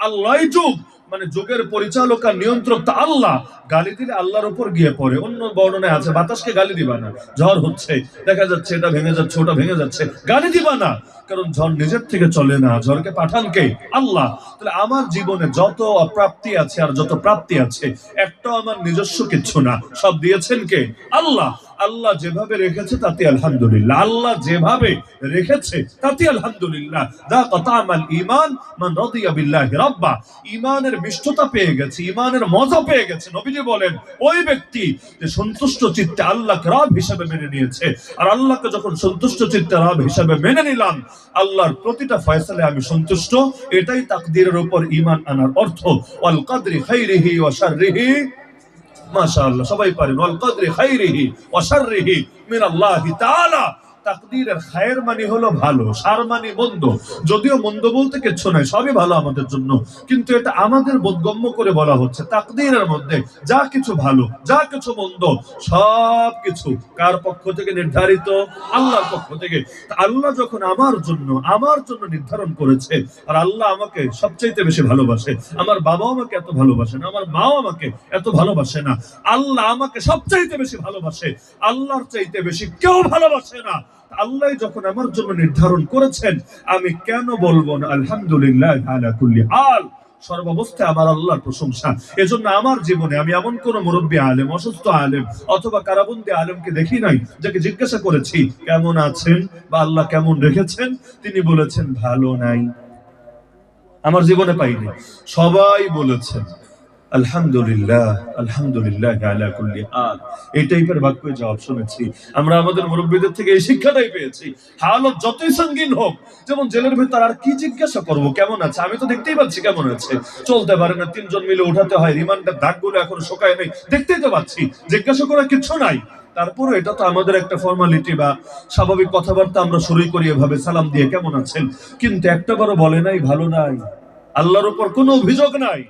[SPEAKER 1] আল্লাহই যুগ। মানে যুগের পরিচালক আর নিয়ন্ত্রক তো আল্লাহ। গালি দিলে আল্লাহর উপর গিয়ে পড়ে। অন্য বর্ণনায় আছে, বাতাসকে গালি দিবা না, ঝড় হচ্ছে, দেখা যাচ্ছে এটা ভেঙে যাচ্ছে, ওটা ভেঙে যাচ্ছে, গালি দিবা না, কারণ ঝড় নিজের থেকে চলে না, ঝড়কে পাঠান কে? আল্লাহ। তাহলে আমার জীবনে যত অপ্রাপ্তি আছে আর যত প্রাপ্তি আছে, একটা আমার নিজস্ব কিচ্ছু না, সব দিয়েছেন কে? আল্লাহ। আল্লাহ যেভাবে রেখেছে তাতে আলহামদুলিল্লাহ, আল্লাহ যেভাবে রেখেছে তাতে আলহামদুলিল্লাহ। যাকা তা'মাল ঈমান মান রাদিয়া বিল্লাহি রাব্বা। ঈমানের মিষ্টতা পেয়ে গেছে, ঈমানের মজা পেয়ে গেছে। নবীজি বলেন, ওই ব্যক্তি যে সন্তুষ্ট চিত্তে আল্লাহকে রব হিসেবে মেনে নিয়েছে। আর আল্লাহকে যখন সন্তুষ্ট চিত্তে রব হিসেবে মেনে নিলাম, আল্লাহর প্রতিটা ফয়সালায় আমি সন্তুষ্ট, এটাই তাকদীরের উপর ঈমান আনার অর্থ। ওয়াল কদরি খাইরিহি ওয়া শাররিহি, মাশাআল্লাহ সবাই পারেন, ওয়াল কদরি খাইরিহি ওয়া শাররিহি মিনাল্লাহি তাআলা। তাকদীরের খায়ের মানে হলো ভালো, শার মানে মন্দ। যদিও মন্দ বলতে কিচ্ছু নাই, সবই ভালো আমাদের জন্য, কিন্তু এটা আমাদের বোধগম্য করে বলা হচ্ছে তাকদীরের মধ্যে যা কিছু ভালো যা কিছু মন্দ সব কিছু কার পক্ষ থেকে নির্ধারিত? আল্লাহর পক্ষ থেকে। আল্লাহ যখন আমার জন্য নির্ধারণ করেছে, আর আল্লাহ আমাকে সবচাইতে বেশি ভালোবাসে, আমার বাবাও আমাকে এত ভালোবাসে না, আমার মাও আমাকে এত ভালোবাসে না, আল্লাহ আমাকে সবচাইতে বেশি ভালোবাসে, আল্লাহর চাইতে বেশি কেউ ভালোবাসে না। আল্লাহ যখন আমার জন্য নির্ধারণ করেছেন, আমি কেন বলবো না আলহামদুলিল্লাহ আলা কুল্লি হাল? সর্বাবস্থায় আমার আল্লাহর প্রশংসা। এজন্য আমার জীবনে আমি এমন কোন মুরব্বী আলেম, অসুস্থ আলেম অথবা কারাবন্দী আলেমকে দেখি নাই যাকে জিজ্ঞাসা করেছি কেমন আছেন বা আল্লাহ কেমন রেখেছেন, তিনি বলেছেন ভালো নাই। আমার জীবনে পাইনি। সবাই বলেছেন আলহামদুলিল্লাহ আলহামদুলিল্লাহ আলা কুল্লি হাল। এই টাইপের বাক্য জবাব শুনেছি আমরা আমাদের মুরব্বীদের থেকে, এই শিক্ষাটাই পেয়েছি। হালত যতই সঙ্গীন হোক, যেমন জেলের ভিতর আর কি জিজ্ঞাসা করব কেমন আছে, আমি তো দেখতেই পাচ্ছি কেমন আছে, চলতে পারে না, তিনজন মিলে উঠাতে হয়, রিমান্ডের দাগগুলো এখন শুকায় নেই, দেখতেই তো পাচ্ছি, জিজ্ঞাসা করার কিছু নাই। তারপরে এটা তো আমাদের একটা ফর্মালিটি বা স্বাভাবিক কথাবার্তা, আমরা শুরুই করি এভাবে সালাম দিয়ে কেমন আছেন, কিন্তু একটাবারও বলে নাই ভালো নাই, আল্লাহর উপর কোনো অভিযোগ নাই।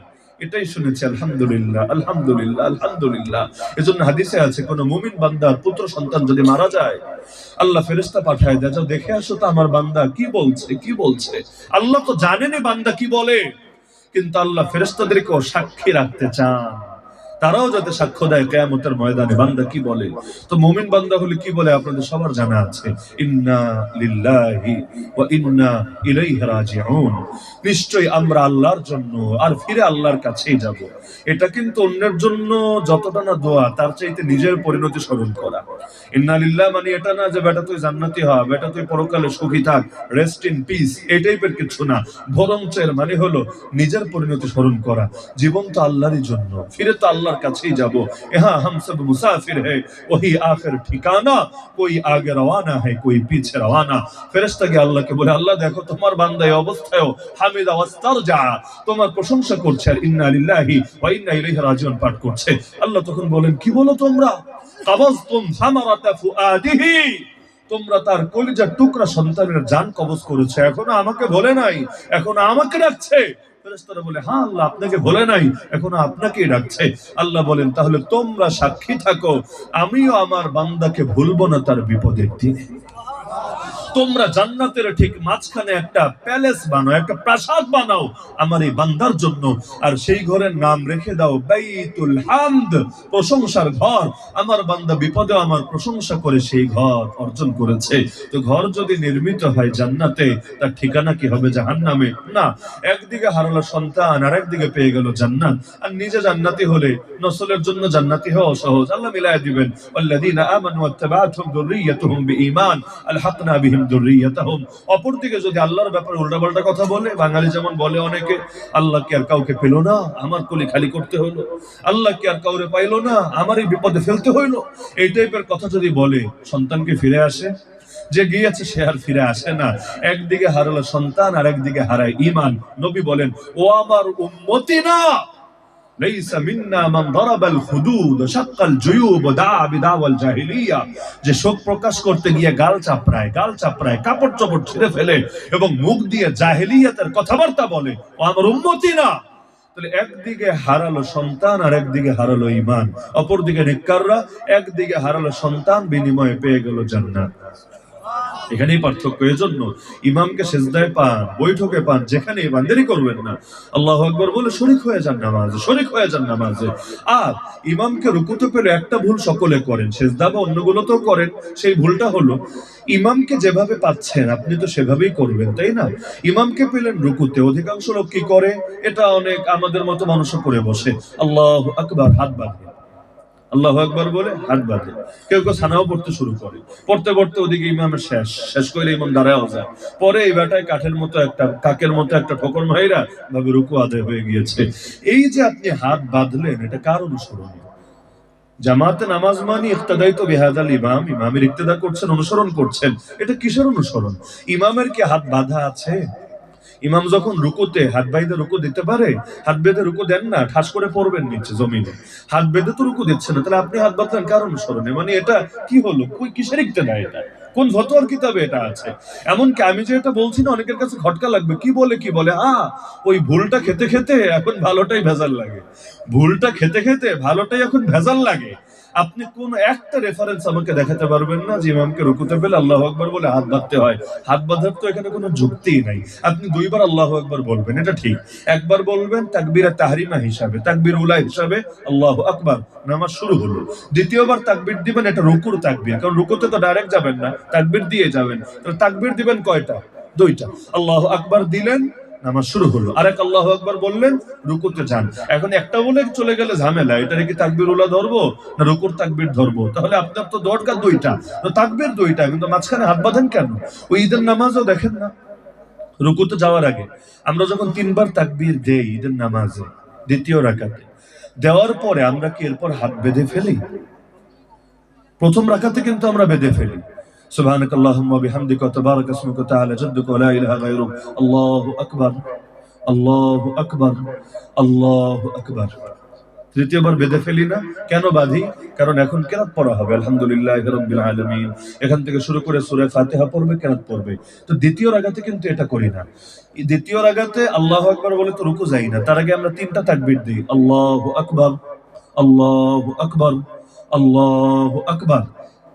[SPEAKER 1] এটাই শুনেছি আলহামদুলিল্লাহ আলহামদুলিল্লাহ আলহামদুলিল্লাহ। এজন্য হাদিসে আছে কোন মুমিন বান্দার পুত্র সন্তান যদি মারা যায়, আল্লাহ ফেরেশতা পাঠায় দেয়, যাও দেখে আসো তো আমার বান্দা কি বলছে কি বলছে। আল্লাহ তো জানেনই বান্দা কি বলে, কিন্তু আল্লাহ ফেরেশতাদেরকেও সাক্ষী রাখতে চান, তারাও যাতে সাক্ষ্য দেয় কিয়ামতের ময়দানে বান্দা কি বলে। তো মুমিন বান্দা হলে কি বলে আপনাদের সবার জানা আছে, ইন্না লিল্লাহি ওয়া ইন্না ইলাইহি রাজিউন, নিশ্চয়ই আমরা আল্লাহর জন্য আর ফিরে আল্লাহর কাছেই যাব। এটা কিন্তু অন্যের জন্য যতটা না দোয়া, তার চাইতে নিজের পরিণতি স্মরণ করা। ইন্না লিল্লাহ মানে এটা না যে বেটা তুই জান্নাতি হ, বেটা তুই পরকালে সুখী থাক, রেস্ট ইন পিস, এই টাইপের কিছু না। বরঞ্চ এর মানে হলো নিজের পরিণতি স্মরণ করা। জীবন তো আল্লাহরই জন্য, ফিরে তো আল্লাহর কাছেই যাব। ইহা হাম সব মুসাফির है, वही आखिर ठिकाना, कोई आगे रवाना है कोई पीछे रवाना। ফেরেশতা গিয়ে আল্লাহকে বলে, আল্লাহ দেখো তোমার বান্দা এই অবস্থায়ও হামিদা ওয়াস্তারজা, তোমার প্রশংসা করছে আর ইন্না লিল্লাহি ওয়া ইন্না ইলাইহি রাজিউন পাঠ করছে। আল্লাহ তখন বলেন, কি বলো তোমরা? কাবাজতুম সামারাতা ফুআদিহি, তোমরা তার কলিজার টুকরা সন্তানের জান কবজ করেছে, এখনো আমাকে বলে নাই, এখনো আমাকে ডাকছে। ফেরেশতারা বলে, হ্যাঁ আল্লাহ আপনাকে বলে নাই, এখনো আপনাকেই ডাকছে। আল্লাহ বলেন, তাহলে তোমরা সাক্ষী থাকো, আমিও আমার বান্দাকে ভুলবো না তার বিপদের দিনে। তোমরা জান্নাতের ঠিক মাঝখানে একটা প্যালেস বানাও, একটা প্রাসাদ বানাও আমার এই বান্দার জন্য, আর সেই ঘরের নাম রেখে দাও বাইতুল হামদ, প্রশংসার ঘর। আমার বান্দা বিপদে আমার প্রশংসা করে সেই ঘর অর্জন করেছে। তো ঘর যদি নির্মিত হয় জান্নাতে, তার ঠিকানা কি হবে জাহান্নামে? না, একদিকে হারালো সন্তান আর একদিকে পেয়ে গেল জান্নাত। আর নিজে জান্নাতি হলে নসলের জন্য জান্নাতি হওয়া সহজ, আল্লাহ মিলায় দিবেন। আল্লাযীনা আমানু ওয়াত্তাবা'তুহুম যুররিয়্যাতুহুম বিঈমান আলহাকনা বিহিম যুররিয়্যাতাহুম। অপরদিকে যদি আল্লাহর ব্যাপারে উল্টাপাল্টা কথা বলে, বাঙালি যেমন বলে অনেকে, আল্লাহ কি আর কাউকে পেল না, আমার কোলে খালি করতে হলো, আল্লাহ কি আর কাউরে পাইলো না, আমারই বিপদে ফেলতে হইলো, এই টাইপের কথা যদি বলে, সন্তানকে ফিরে আসে? যে গিয়েছে সে আর ফিরে আসে না। একদিকে হারালো সন্তান আর একদিকে হারায় ঈমান। নবী বলেন, ও আমার উম্মতি না, লাইসা মিন্না মান দারাবাল হুদুদ শাক্কাল জুয়ুব দাআ বিদাওয়াল জাহিলিয়া, যে শোক প্রকাশ করতে গিয়ে গাল চাপড়ায় কাপড় চোপড় ছিঁড়ে ফেলে এবং মুখ দিয়ে জাহিলিয়াতের কথাবার্তা বলে, ও আমার উম্মতি না। তাহলে একদিকে হারালো সন্তান আর একদিকে হারালো ঈমান, অপরদিকে নেককাররা একদিকে হারালো সন্তান, বিনিময়ে পেয়ে গেল জান্নাত। এখানেই পার্থক্য। এজন্য ইমামকে সেজদায় পান, বৈঠকে পান, যেখানেই পান দেরি করবেন না, আল্লাহু আকবার বলে শরীক হয়ে যান নামাজে। আর ইমামকে রুকুতে পেলে একটা ভুল সকলে করেন, সেজদা বা অন্যগুলোতেও করেন, সেই ভুলটা হলো ইমামকে যেভাবে পাচ্ছেন আপনি তো সেভাবেই করবেন, তাই না? ইমামকে পেলেন রুকুতে, অধিকাংশ লোক কি করে, এটা অনেক আমাদের মতো মানুষও করে বসে, আল্লাহু আকবার হাত বাঁধে, আল্লাহু আকবার বলে হাত বাঁধে, কেউ কেউ সানাও পড়তে শুরু করে, পড়তে ওদিকে ইমামের শেষ করে ইমাম দাঁড়ায় যায়, পরে এই বেটায় কাকের মতো একটা ঠোকর মাইরা ভাবে রুকু আদায় হয়ে গিয়েছে। এই যে আপনি হাত বাঁধলেন, এটা কার অনুসরণ? জামাতে নামাজ মানে ইক্তাদাইতু বিহাযাল ইমাম, ইমামের ইক্তেদা করছেন, অনুসরণ করছেন। এটা কিসের অনুসরণ? ইমামের কি হাত বাঁধা আছে? ইমাম যখন রুকুতে হাত বাইদে রুকু দিতে পারে, হাত বেঁধে রুকু দেন না, ঠাস করে পড়বেন নিচে জমিনে, হাত বেঁধে তো রুকু দিচ্ছে না, তাহলে আপনি হাত বাঁধলেন কার অনুসরণে? মানে এটা কি হলো, কিসের ইক্তেদা, এটা কোন ফতোয়ার কিতাবে এটা আছে? এমনকি আমি যে এটা বলছি না, অনেকের কাছে খটকা লাগবে, কি বলে ওই ভুলটা খেতে খেতে এখন ভালোটাই ভেজাল লাগে, ভুলটা খেতে খেতে ভালোটাই এখন ভেজাল লাগে। আপনি কোন একটা রেফারেন্স আমাকে দেখাতে পারবেন না যে ইমামকে রুকুতে পেলে আল্লাহু আকবার বলে হাত বাঁধতে হয়? হাত বাঁধার তো এখানে কোনো যুক্তিই নাই। আপনি দুইবার আল্লাহু আকবার বলবেন, এটা ঠিক। একবার বলবেন তাকবীরে তাহরিমা হিসাবে, তাকবীর উলা হিসাবে আল্লাহু আকবার, নামাজ শুরু হলো। দ্বিতীয়বার তাকবীর দিবেন, এটা রুকুর তাকবীর, কারণ রুকুতে তো ডাইরেক্ট যাবেন না, তাকবীর দিয়ে যাবেন। তো তাকবীর দিবেন কয়টা? দুইটা। আল্লাহু আকবার দিলেন, নামাজ শুরু হলো। আরেক আল্লাহু আকবার বললেন, রুকুতে যান। এখন একটা বলে চলে গেলে ঝামেলা, এটা কি তাকবীর উলা ধরবো না রুকুর তাকবীর ধরবো? তাহলে আপনার তো দরকার দুইটা, তো তাকবীর দুইটা, কিন্তু মাঝখানে হাত বাঁধেন কেন? ওই ঈদের নামাজও দেখেন না, রুকুতে যাওয়ার আগে আমরা যখন তিনবার তাকবীর দেই ঈদের নামাজে দ্বিতীয় রাকাতে, দেওয়ার পরে আমরা কি এরপর হাত বেঁধে ফেলি? প্রথম রাকাতে কিন্তু আমরা বেঁধে ফেলি, সুবহানাকাল্লাহুম্মা ওয়া বিহামদিকা ওয়া তাবারাকা ইসমুকা ওয়া তাআলা জাদ্দুকা ওয়া লা ইলাহা গায়রুক, আল্লাহু আকবার, আল্লাহু আকবার, আল্লাহু আকবার। তৃতীয়বার বেঁধে ফেলি না। কেন বাঁধি? কারণ এখন কেরাত পড়া হবে, আলহামদুলিল্লাহি রাব্বিল আলামিন, এখান থেকে শুরু করে সূরা ফাতিহা পড়বে, কেরাত পড়বে। তো দ্বিতীয় রাকাতে কিন্তু এটা করি না। এই দ্বিতীয় রাকাতে আল্লাহু আকবার বলে তো রুকু যাই না, তার আগে আমরা তিনটা তাকবীর দিই, আল্লাহু আকবার, আল্লাহু আকবার, আল্লাহু আকবার।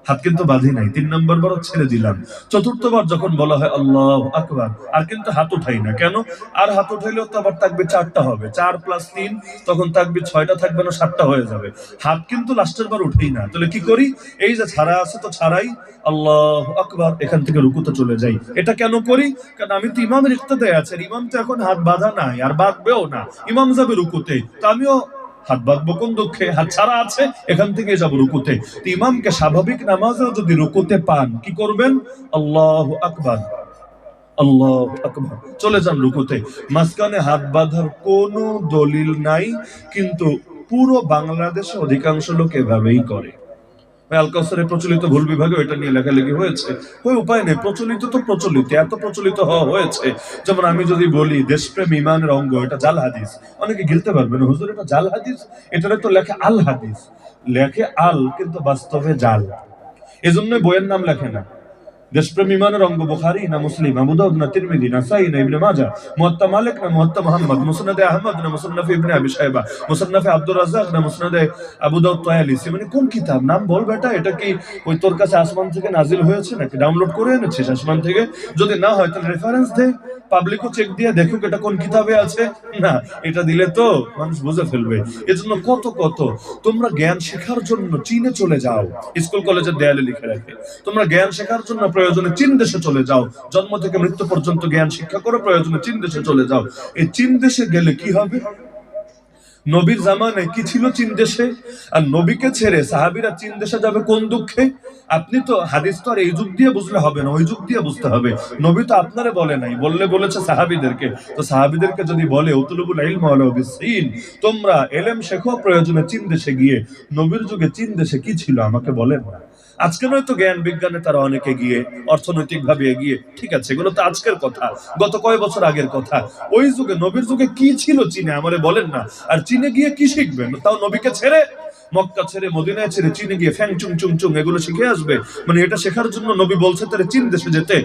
[SPEAKER 1] হাত কিন্তু বাঁধি নাই, 3 নম্বর বার ছেড়ে দিলাম। চতুর্থবার যখন বলা হয় আল্লাহু আকবার, আর কিন্তু হাত উঠাই না। কেন? আর হাত উঠাইলেও তো আবার তাকবীর 4টা হবে, 4 + 3, তখন তাকবীর 6টা থাকবে না, 7টা হয়ে যাবে। হাত কিন্তু লাস্টের বার উঠেই না। তাহলে কি করি? এই যে ছাড়া আছে তো ছাড়াই, আল্লাহু আকবার, এখান থেকে রুকুতে চলে যাই। এটা কেন করি? কারণ আমি তো ইমামের ইক্তেদায় আছি, ইমাম তো এখন হাত বাঁধা নাই আর বাঁধবেও না, ইমাম যাবে রুকুতে, তো আমিও হাত বাঁধবো কোন দুঃখে? হাত ছাড়া আছে, এখান থেকে যাবো রুকুতে। তো ইমামকে স্বাভাবিক নামাজেও যদি রুকুতে পান, কি করবেন? আল্লাহু আকবার, আল্লাহু আকবার, চলে যান রুকুতে। মাঝখানে হাত বাঁধার কোনো দলিল নাই, কিন্তু পুরো বাংলাদেশে অধিকাংশ লোক এভাবেই করে। আল কাউসারের প্রচলিত ভুল বিভাগে এটা নিয়ে লেখালেখি হয়েছে। ওই উপায় নেই, প্রচলিত তো প্রচলিত, এত প্রচলিত হওয়া হয়েছে। যেমন আমি যদি বলি দেশপ্রেম ইমানের অঙ্গ, এটা জাল হাদিস, অনেকে গিলতে পারবে না, হুজুর এটা জাল হাদিস, এটারে তো লেখে আল হাদিস, লেখে আল কিন্তু বাস্তবে জাল, এজন্য বইয়ের নাম লেখে না। দেশপ্রেম ইমানের অঙ্গ বুখারী না মুসলিম, আবু দাউদ না তিরমিজি না সাঈ না ইবনে মাজাহ, মুওয়াত্তা মালিক না মুওয়াত্তা মুহাম্মদ, মুসনাদে আহমদ না মুসন্নাফে ইবনে আবি শাইবা, মুসন্নাফে আব্দুর রাজ্জাক না মুসনাদে আবু দাউদ তায়ালিসি। মানে কোন কিতাব? নাম বল বেটা। এটা কি ওই তোর কাছে আসমান থেকে নাজিল হয়েছে নাকি ডাউনলোড করে এনেছিস আসমান থেকে? যদি না হয় তাহলে রেফারেন্স দে, পাবলিকও চেক দিয়ে দেখুক এটা কোন কিতাবে আছে। না, এটা দিলে তো মানুষ বুঝে ফেলবে। এজন্য কত কত তোমরা জ্ঞান শেখার জন্য চীনে চলে যাও, স্কুল কলেজের দেয়ালে লিখে রাখে, তোমরা জ্ঞান শেখার জন্য প্রয়োজনে চীন দেশে চলে যাও, জন্ম থেকে মৃত্যু পর্যন্ত জ্ঞান শিক্ষা করো, প্রয়োজনে চীন দেশে চলে যাও। এই চীন দেশে গেলে কি হবে? নবীর জামানায় কি ছিল চীন দেশে? আর নবীকে ছেড়ে সাহাবীরা চীন দেশে যাবে কোন দুঃখে? আপনি তো হাদিস তো আর এই যুগ দিয়ে বুঝলে হবে না, ওই যুগ দিয়ে বুঝতে হবে। নবী তো আপনারে বলে নাই, বললে বলেছে সাহাবীদেরকে। তো সাহাবীদেরকে যদি বলে উতুলুবুল ইলম ওয়ালাউ বিসসিন, তোমরা ইলম শেখো প্রয়োজনে চীন দেশে গিয়ে, নবীর যুগে চীন দেশে কি ছিল আমাকে বলেন না। আজকে নয়তো জ্ঞান বিজ্ঞানে তারা অনেকে গিয়ে, অর্থনৈতিক ভাবে এগিয়ে, ঠিক আছে, এগুলো তো আজকের কথা, গত কয়েক বছর আগের কথা। ওই যুগে নবীর যুগে কি ছিল চীনে আমারে বলেন না। আর চীনে গিয়ে কি শিখবেন? তাও নবীকে ছেড়ে, মক্কা ছেড়ে মদিনায় ছেড়ে চীনে গিয়ে ফ্যাং চুং চুং চুং এগুলো শিখে আসবে? মানে এটা শেখার জন্য নবী বলছে তারা চীন দেশে যেতে।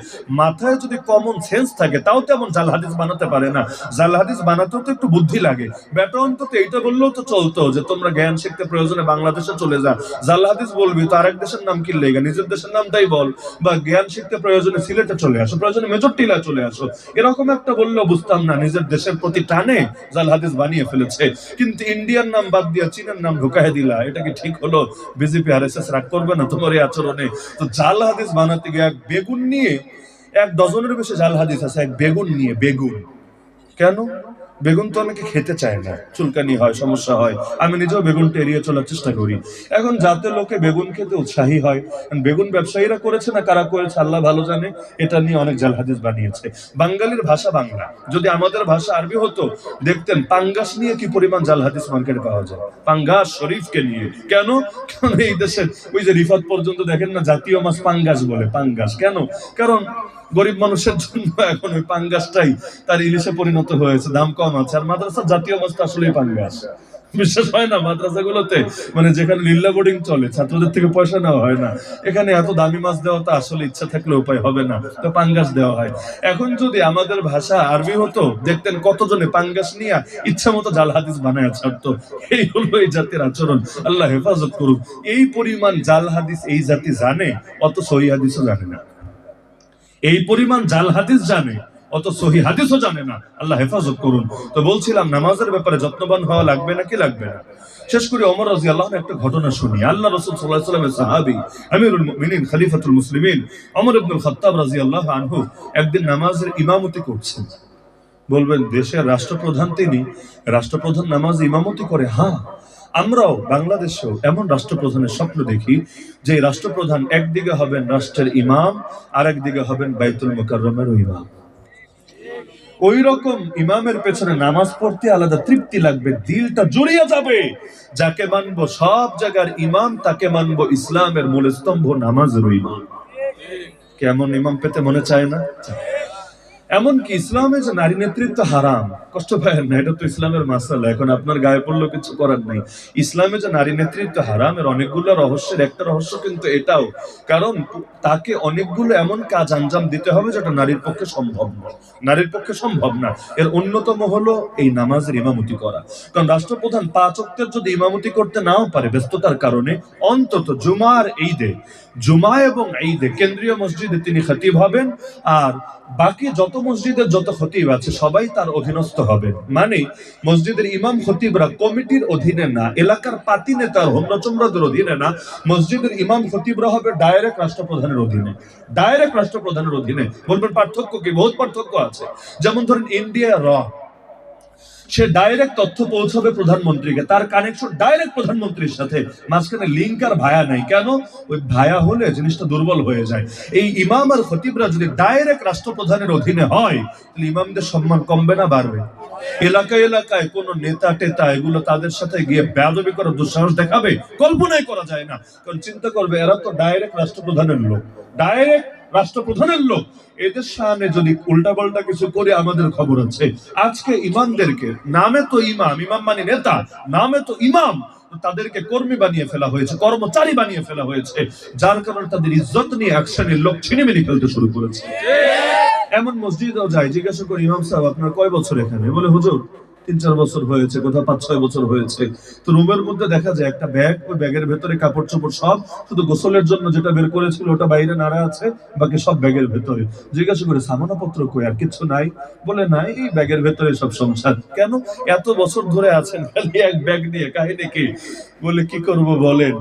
[SPEAKER 1] মাথায় যদি কমন সেন্স থাকে তাও তেমন জাল হাদিস বানাতে পারে না। জাল হাদিস বানাতেও তো একটু বুদ্ধি লাগে। বেটা অন্তত এইটা বললেও তো চলতো যে তোমরা জ্ঞান শিখতে প্রয়োজনে বাংলাদেশে চলে যা। জাল হাদিস বলবি তো আরেক দেশের নাম কি লেগা, নিজের দেশের নামটাই বল। বা জ্ঞান শিখতে প্রয়োজনে সিলেটে চলে আসো, প্রয়োজনে মেজর টিলায় চলে আসো, এরকম একটা বললেও বুঝতাম না। নিজের দেশের প্রতি টানে জাল হাদিস বানিয়ে ফেলেছে। কিন্তু ইন্ডিয়ার নাম বাদ দিয়া চীনের নাম ঢুকাই দিলা, এটা কি ঠিক হলো? বিজেপি আরএসএস রাগ করবে না তোমার এই আচরণে? তো জাল হাদিস বানাতে গিয়ে এক বেগুন নিয়ে, 1 ডজনের বেশি জাল হাদিস আছে এক বেগুন নিয়ে। বেগুন কেন? বেগুন তো অনেকে খেতে চায় না, চুলকানি হয়, সমস্যা হয়। আমি নিজেও বেগুনটা এড়িয়ে চলার চেষ্টা করি। এখন যাতে লোকে বেগুন খেতে উৎসাহী হয়, বেগুন ব্যবসায়ীরা করেছে না কারা করেছে আল্লাহ ভালো জানে, এটা নিয়ে অনেক জাল হাদিস বানিয়েছে। বাঙালির ভাষা বাংলা, যদি আমাদের ভাষা আরবি হতো দেখতেন পাঙ্গাস নিয়ে কি পরিমাণ জাল হাদিস মার্কেটে পাওয়া যায়। পাঙ্গাস শরীফকে নিয়ে কেন? কারণ এই দেশের ওই যে রিফাত পর্যন্ত দেখেন না জাতীয় মাছ পাঙ্গাস বলে। পাঙ্গাস কেন? কারণ গরিব মানুষের জন্য এখন ওই পাঙ্গাসটাই তার ইলিশে পরিণত হয়েছে, দাম কম আছে। আর মাদ্রাসার জাতীয় মাছটা আসলেই পাঙ্গাস। বিশ্বাস হয় না মাদ্রাসাগুলোতে, মানে যেখানে লিল্লা বোর্ডিং চলে, ছাত্রদের থেকে পয়সা নেওয়া হয় না, এখানে এত দামি মাছ দেওয়া তো আসলে ইচ্ছা থাকলে উপায় হবে না, তো পাঙ্গাস দেওয়া হয়। এখন যদি আমাদের ভাষা আরবি হতো, দেখতেন কতজনে পাঙ্গাস নিয়ে ইচ্ছা মতো জাল হাদিস বানায় ছাড়তো। এই হলো এই জাতির আচরণ, আল্লাহ হেফাজত করুক। এই পরিমাণ জাল হাদিস এই জাতি জানে, অত সহি হাদিসও জানে না। এই পরিমাণ জাল হাদিস জানে, অত সহি হাদিসও জানে না, আল্লাহ হেফাজত করুন। তো বলছিলাম নামাজের ব্যাপারে যত্নবান হওয়া লাগবে নাকি লাগবে না? শেষ করে ওমর রাদিয়াল্লাহু আনহু একটা ঘটনা শুনি। আল্লাহ রাসূল সাল্লাল্লাহু আলাইহি ওয়াসাল্লামের সাহাবী আমিরুল মুমিনিন খলিফাতুল মুসলিমিন ওমর ইবনুল খাত্তাব রাদিয়াল্লাহু আনহু একদিন নামাজের ইমামতি করছেন। বলবেন দেশের রাষ্ট্রপ্রধান তিনি, রাষ্ট্রপ্রধান নামাজ ইমামতি করে? হ্যাঁ, আমরাও বাংলাদেশেও এমন রাষ্ট্রপ্রধানের স্বপ্ন দেখি যে রাষ্ট্রপ্রধান একদিকে হবেন রাষ্ট্রের ইমাম, আর একদিকে হবেন বাইতুল মুকাররমের ইমাম। ওই রকম ইমামের পেছনে নামাজ পড়তে আলাদা তৃপ্তি লাগবে, দিলটা জুড়িয়ে যাবে। যাকে মানবো সব জায়গার ইমাম, তাকে মানবো ইসলামের মূল স্তম্ভ নামাজের ইমাম। কেমন ইমাম পেতে মনে চায় না? এমনকি ইসলামে যে নারী নেতৃত্ব হারাম, কষ্ট পায় না, এটা তো ইসলামের মাসালা, এখন আপনার গায়ে পড়লো কিছু করার নাই। ইসলামে যে নারী নেতৃত্ব হারাম, এর অনেকগুলো রহস্যের একটা রহস্য কিন্তু এটাও, কারণ তাকে অনেকগুলো এমন কাজ আঞ্জাম দিতে হবে যেটা নারীর পক্ষে সম্ভব না, নারীর পক্ষে সম্ভব না। এর অন্যতম হলো এই নামাজের ইমামতি করা। কারণ রাষ্ট্রপ্রধান 5 ওয়াক্তের যদি ইমামতি করতে নাও পারে ব্যস্ততার কারণে, অন্তত জুমার ঈদে, জুমা এবং ঈদে কেন্দ্রীয় মসজিদে তিনি খতিব হবেন, আর বাকি যত মসজিদের যত খতিব আছে সবাই তার অধীনস্থ হবেন। মানে মসজিদের ইমাম খতিবরা কমিটির অধীনে না, এলাকার পাতি নেতার হন্যচমরাদের অধীনে না, মসজিদের ইমাম খতিবরা হবে ডাইরেক্ট রাষ্ট্রপ্রধানের অধীনে, ডাইরেক্ট রাষ্ট্রপ্রধানের অধীনে। বলবেন পার্থক্য কি? বহুত পার্থক্য আছে। যেমন ধরেন ইন্ডিয়া র, সে ডাইরেক্ট তথ্য পৌঁছাবে প্রধানমন্ত্রীকে, তার কানেকশন ডাইরেক্ট প্রধানমন্ত্রীর সাথে, মাঝখানে লিঙ্ক আর ভায়া নাই। কেন? ওই ভায়া হলে জিনিসটা দুর্বল হয়ে যায়। এই ইমাম আর খতিবরা যদি ডাইরেক্ট রাষ্ট্রপ্রধানের অধীনে হয়, তাহলে ইমামদের সম্মান কমবে না বাড়বে? এলাকায় এলাকায় কোন নেতা টেতা এগুলো তাদের সাথে গিয়ে বেয়াদবি করার দুঃসাহস দেখাবে? কল্পনাই করা যায় না। কারণ চিন্তা করবে, এরা তো ডাইরেক্ট রাষ্ট্রপ্রধানের লোক, ডাইরেক্ট রাষ্ট্রপ্রধানের লোক, এদের সামনে যদি উল্টা পাল্টা কিছু করে আমাদের খবর আছে। আজকে ইমামদেরকে, নামে তো ইমাম, ইমাম মানে নেতা, নামে তো ইমাম, তাদেরকে কর্মী বানিয়ে ফেলা হয়েছে, কর্মচারী বানিয়ে ফেলা হয়েছে, যার কারণে তাদের ইজ্জত নিয়ে এক শ্রেণীর লোক ছিনিমিনি খেলতে শুরু করেছে। এমন মসজিদেও যায়, জিজ্ঞাসা করি ইমাম সাহেব আপনার কয় বছর এখানে? বলে হুজুর 3-4 বছর হয়েছে, কোথাও 5-6 বছর হয়েছে। তো রুমের মধ্যে দেখা যায় একটা ব্যাগ, ওই ব্যাগের ভেতরে কাপড় চোপড় সব, শুধু গোসলের জন্য যেটা বের করেছিল ওটা বাইরে নাড়া আছে, বাকি সব ব্যাগের ভেতরে। জিজ্ঞাসা করে সামানাপত্র কই, আর কিছু নাই? বলে নাই, এই ব্যাগের ভেতরে সব সংসার। কেন এত বছর ধরে আছেন খালি এক ব্যাগ নিয়ে, কাহিনী কি? বলে কি করব বলেন,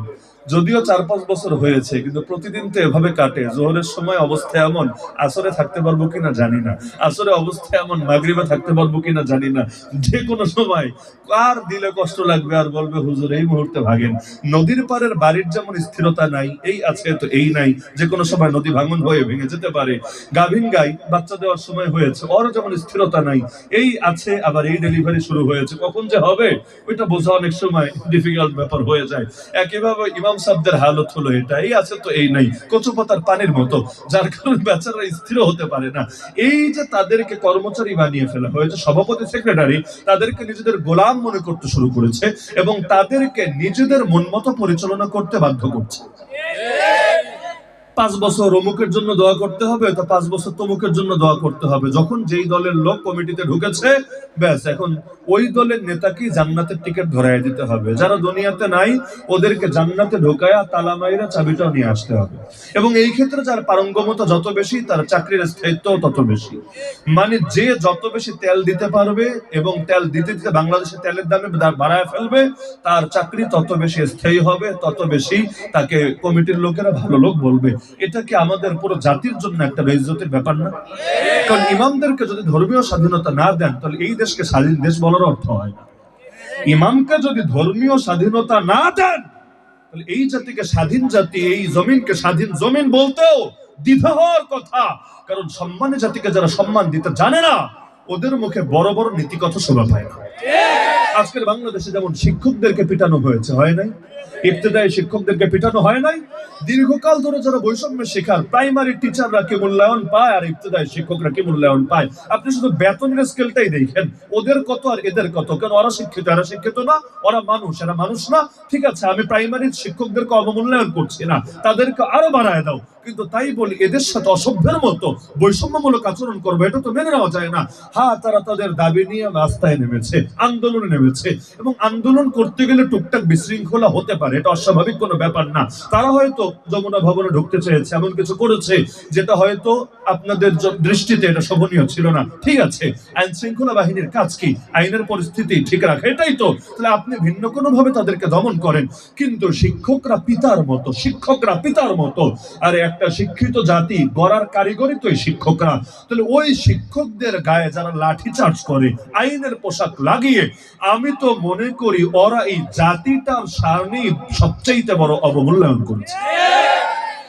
[SPEAKER 1] যদিও 4-5 বছর হয়েছে, কিন্তু প্রতিদিন তো এভাবে কাটে। জোহরের সময় অবস্থা এমন, আসরে থাকতে পারবো কিনা জানি না, আসরে অবস্থা এমন, মাগরিবে থাকতে পারবো কিনা জানি না। যে কোনো সময় কার দিলে কষ্ট লাগবে আর বলবে হুজুর এই মুহূর্তে ভাগেন। নদীর পাড়ের বাড়ির যেমন স্থিরতা নাই, এই আছে তো এই নাই, যে কোনো সময় নদী ভাঙন হয়ে ভেঙে যেতে পারে। গাভিন গাই বাচ্চা দেওয়ার সময় হয়েছে, ওর যেমন স্থিরতা নাই, এই আছে, আবার এই ডেলিভারি শুরু হয়েছে, কখন যে হবে ওইটা বোঝা অনেক সময় ডিফিকাল্ট ব্যাপার হয়ে যায়। একইভাবে ইমাম সাহেবদের হালত হলো এটা, এই আছে তো এই নাই, কচু পাতার পানির মতো, যার কারণে বেচারা স্থির হতে পারে না। এই যে তাদেরকে কর্মচারী বানিয়ে ফেলা হয়েছে, সভাপতি সেক্রেটারি তাদেরকে নিজেদের গোলাম মনে করতে শুরু করেছে এবং তাদেরকে নিজেদের মন মতো পরিচালনা করতে বাধ্য করছে। 5 বছর অমুকের জন্য দোয়া করতে হবে, তো 5 বছর তমুকের জন্য দোয়া করতে হবে। যখন যেই দলের লোক কমিটিতে ঢুকেছে, ব্যাস এখন ওই দলের নেতাকে জান্নাতের টিকিট ধরায় দিতে হবে। যারা দুনিয়াতে নাই ওদেরকে জান্নাতে ঢোকায়া তালা মাইরা চাবিটাও নিয়ে আসতে হবে। এবং এই ক্ষেত্রে যার পারঙ্গমতা যত বেশি, তার চাকরির স্থায়িত্ব তত বেশি। মানে যে যত বেশি তেল দিতে পারবে এবং তেল দিতে দিতে বাংলাদেশে তেলের দামে বাড়ায় ফেলবে, তার চাকরি তত বেশি স্থায়ী হবে, তত বেশি তাকে কমিটির লোকেরা ভালো লোক বলবে। এটা কি আমাদের পুরো জাতির জন্য একটা বেইজ্জতির ব্যাপার না? কারণ ইমামদেরকে যদি ধর্মীয় স্বাধীনতা না দেন, তাহলে এই দেশকে স্বাধীন দেশ বলার অর্থ হয় না। ইমামকে যদি ধর্মীয় স্বাধীনতা না দেন, তাহলে এই জাতিকে স্বাধীন জাতি, এই জমিনকে স্বাধীন জমিন বলতেও দ্বিধা হওয়ার কথা। কারণ সম্মানের জাতিকে যারা সম্মান দিতে জানে না, ওদের মুখে বড় বড় নীতি কথা শোভা পায় না। আজকের বাংলাদেশে যেমন শিক্ষকদেরকে পিটানো হয়েছে, হয় নাই? ইবতেদায়ী শিক্ষকদেরকে পিটানো হয় নাই? দীর্ঘকাল ধরে যারা বৈষম্যের শিকার, প্রাইমারি টিচাররা কি মূল্যায়ন পায় আর ইবতেদায়ী শিক্ষকরা কি মূল্যায়ন পায়? আপনি শুধু বেতনের স্কেলটাই দেখেন, ওদের কত আর এদের কত। কেন? ওরা শিক্ষিত, এরা শিক্ষিত না। ওরা মানুষ, এরা মানুষ না। ঠিক আছে, আমি প্রাইমারি শিক্ষকদেরকে অবমূল্যায়ন করছি না, তাদেরকে আরো বাড়ায় দাও, কিন্তু তাই বলি এদের সাথে অসভ্যের মতো বৈষম্যমূলক আচরণ করবে, এটা তো মেনে নেওয়া যায় না। হ্যাঁ, তারা তাদের দাবি নিয়ে রাস্তায় নেমেছে, আন্দোলনে নেমেছে, এবং আন্দোলন করতে গেলে টুকটাক বিশৃঙ্খলা হতে পারে, এটা অস্বাভাবিক কোনো ব্যাপার না। তারা হয়তো যমুনা ভবনে ঢুকতে চেয়েছে, এমন কিছু করেছে যেটা হয়তো আপনাদের দৃষ্টিতে এটা শোভনীয় ছিল না। ঠিক আছে, আইন শৃঙ্খলা বাহিনীর কাজ কি? আইনের পরিস্থিতি ঠিক রাখা, এটাই তো। তাহলে আপনি ভিন্ন কোনো ভাবে তাদেরকে দমন করেন, কিন্তু শিক্ষকরা পিতার মতো, শিক্ষকরা পিতার মতো। আর একটা শিক্ষিত জাতি গড়ার কারিগরি তো এই শিক্ষকরা। তাহলে ওই শিক্ষকদের গায়ে যারা লাঠি চার্জ করে আইনের পোশাক লাগিয়ে, আমি তো মনে করি ওরা এই জাতিটার সামনে সবচেয়ে বড় অবমূল্যায়ন করেছে।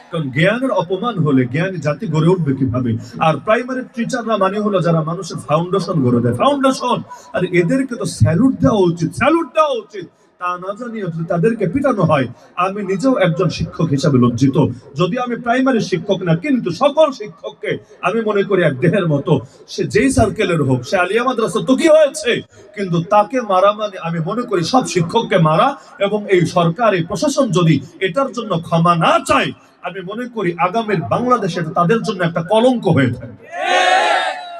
[SPEAKER 1] কারণ জ্ঞানের অপমান হলে জ্ঞানী জাতি গড়ে উঠবে কিভাবে? আর প্রাইমারি টিচাররা মানে হলো যারা মানুষের ফাউন্ডেশন গড়ে দেয়, ফাউন্ডেশন। আর এদেরকে তো স্যালুট দেওয়া উচিত, স্যালুট দেওয়া উচিত। তা না জানিয়ে যদি তাদেরকে পিটানো হয়, আমি নিজেও একজন শিক্ষক হিসাবে লজ্জিত। যদি আমি প্রাইমারি শিক্ষক না, কিন্তু সকল শিক্ষককে আমি মনে করি এক দেহের মতো। সে যেই সার্কেলের হোক, সে আলিয়া মাদ্রাসা তো কি হয়েছে, কিন্তু তাকে মারা মানে আমি মনে করি সব শিক্ষককে মারা। এবং এই সরকার, এই প্রশাসন যদি এটার জন্য ক্ষমা না চায়, আমি মনে করি আগামীর বাংলাদেশে তাদের জন্য একটা কলঙ্ক হয়ে থাকবে।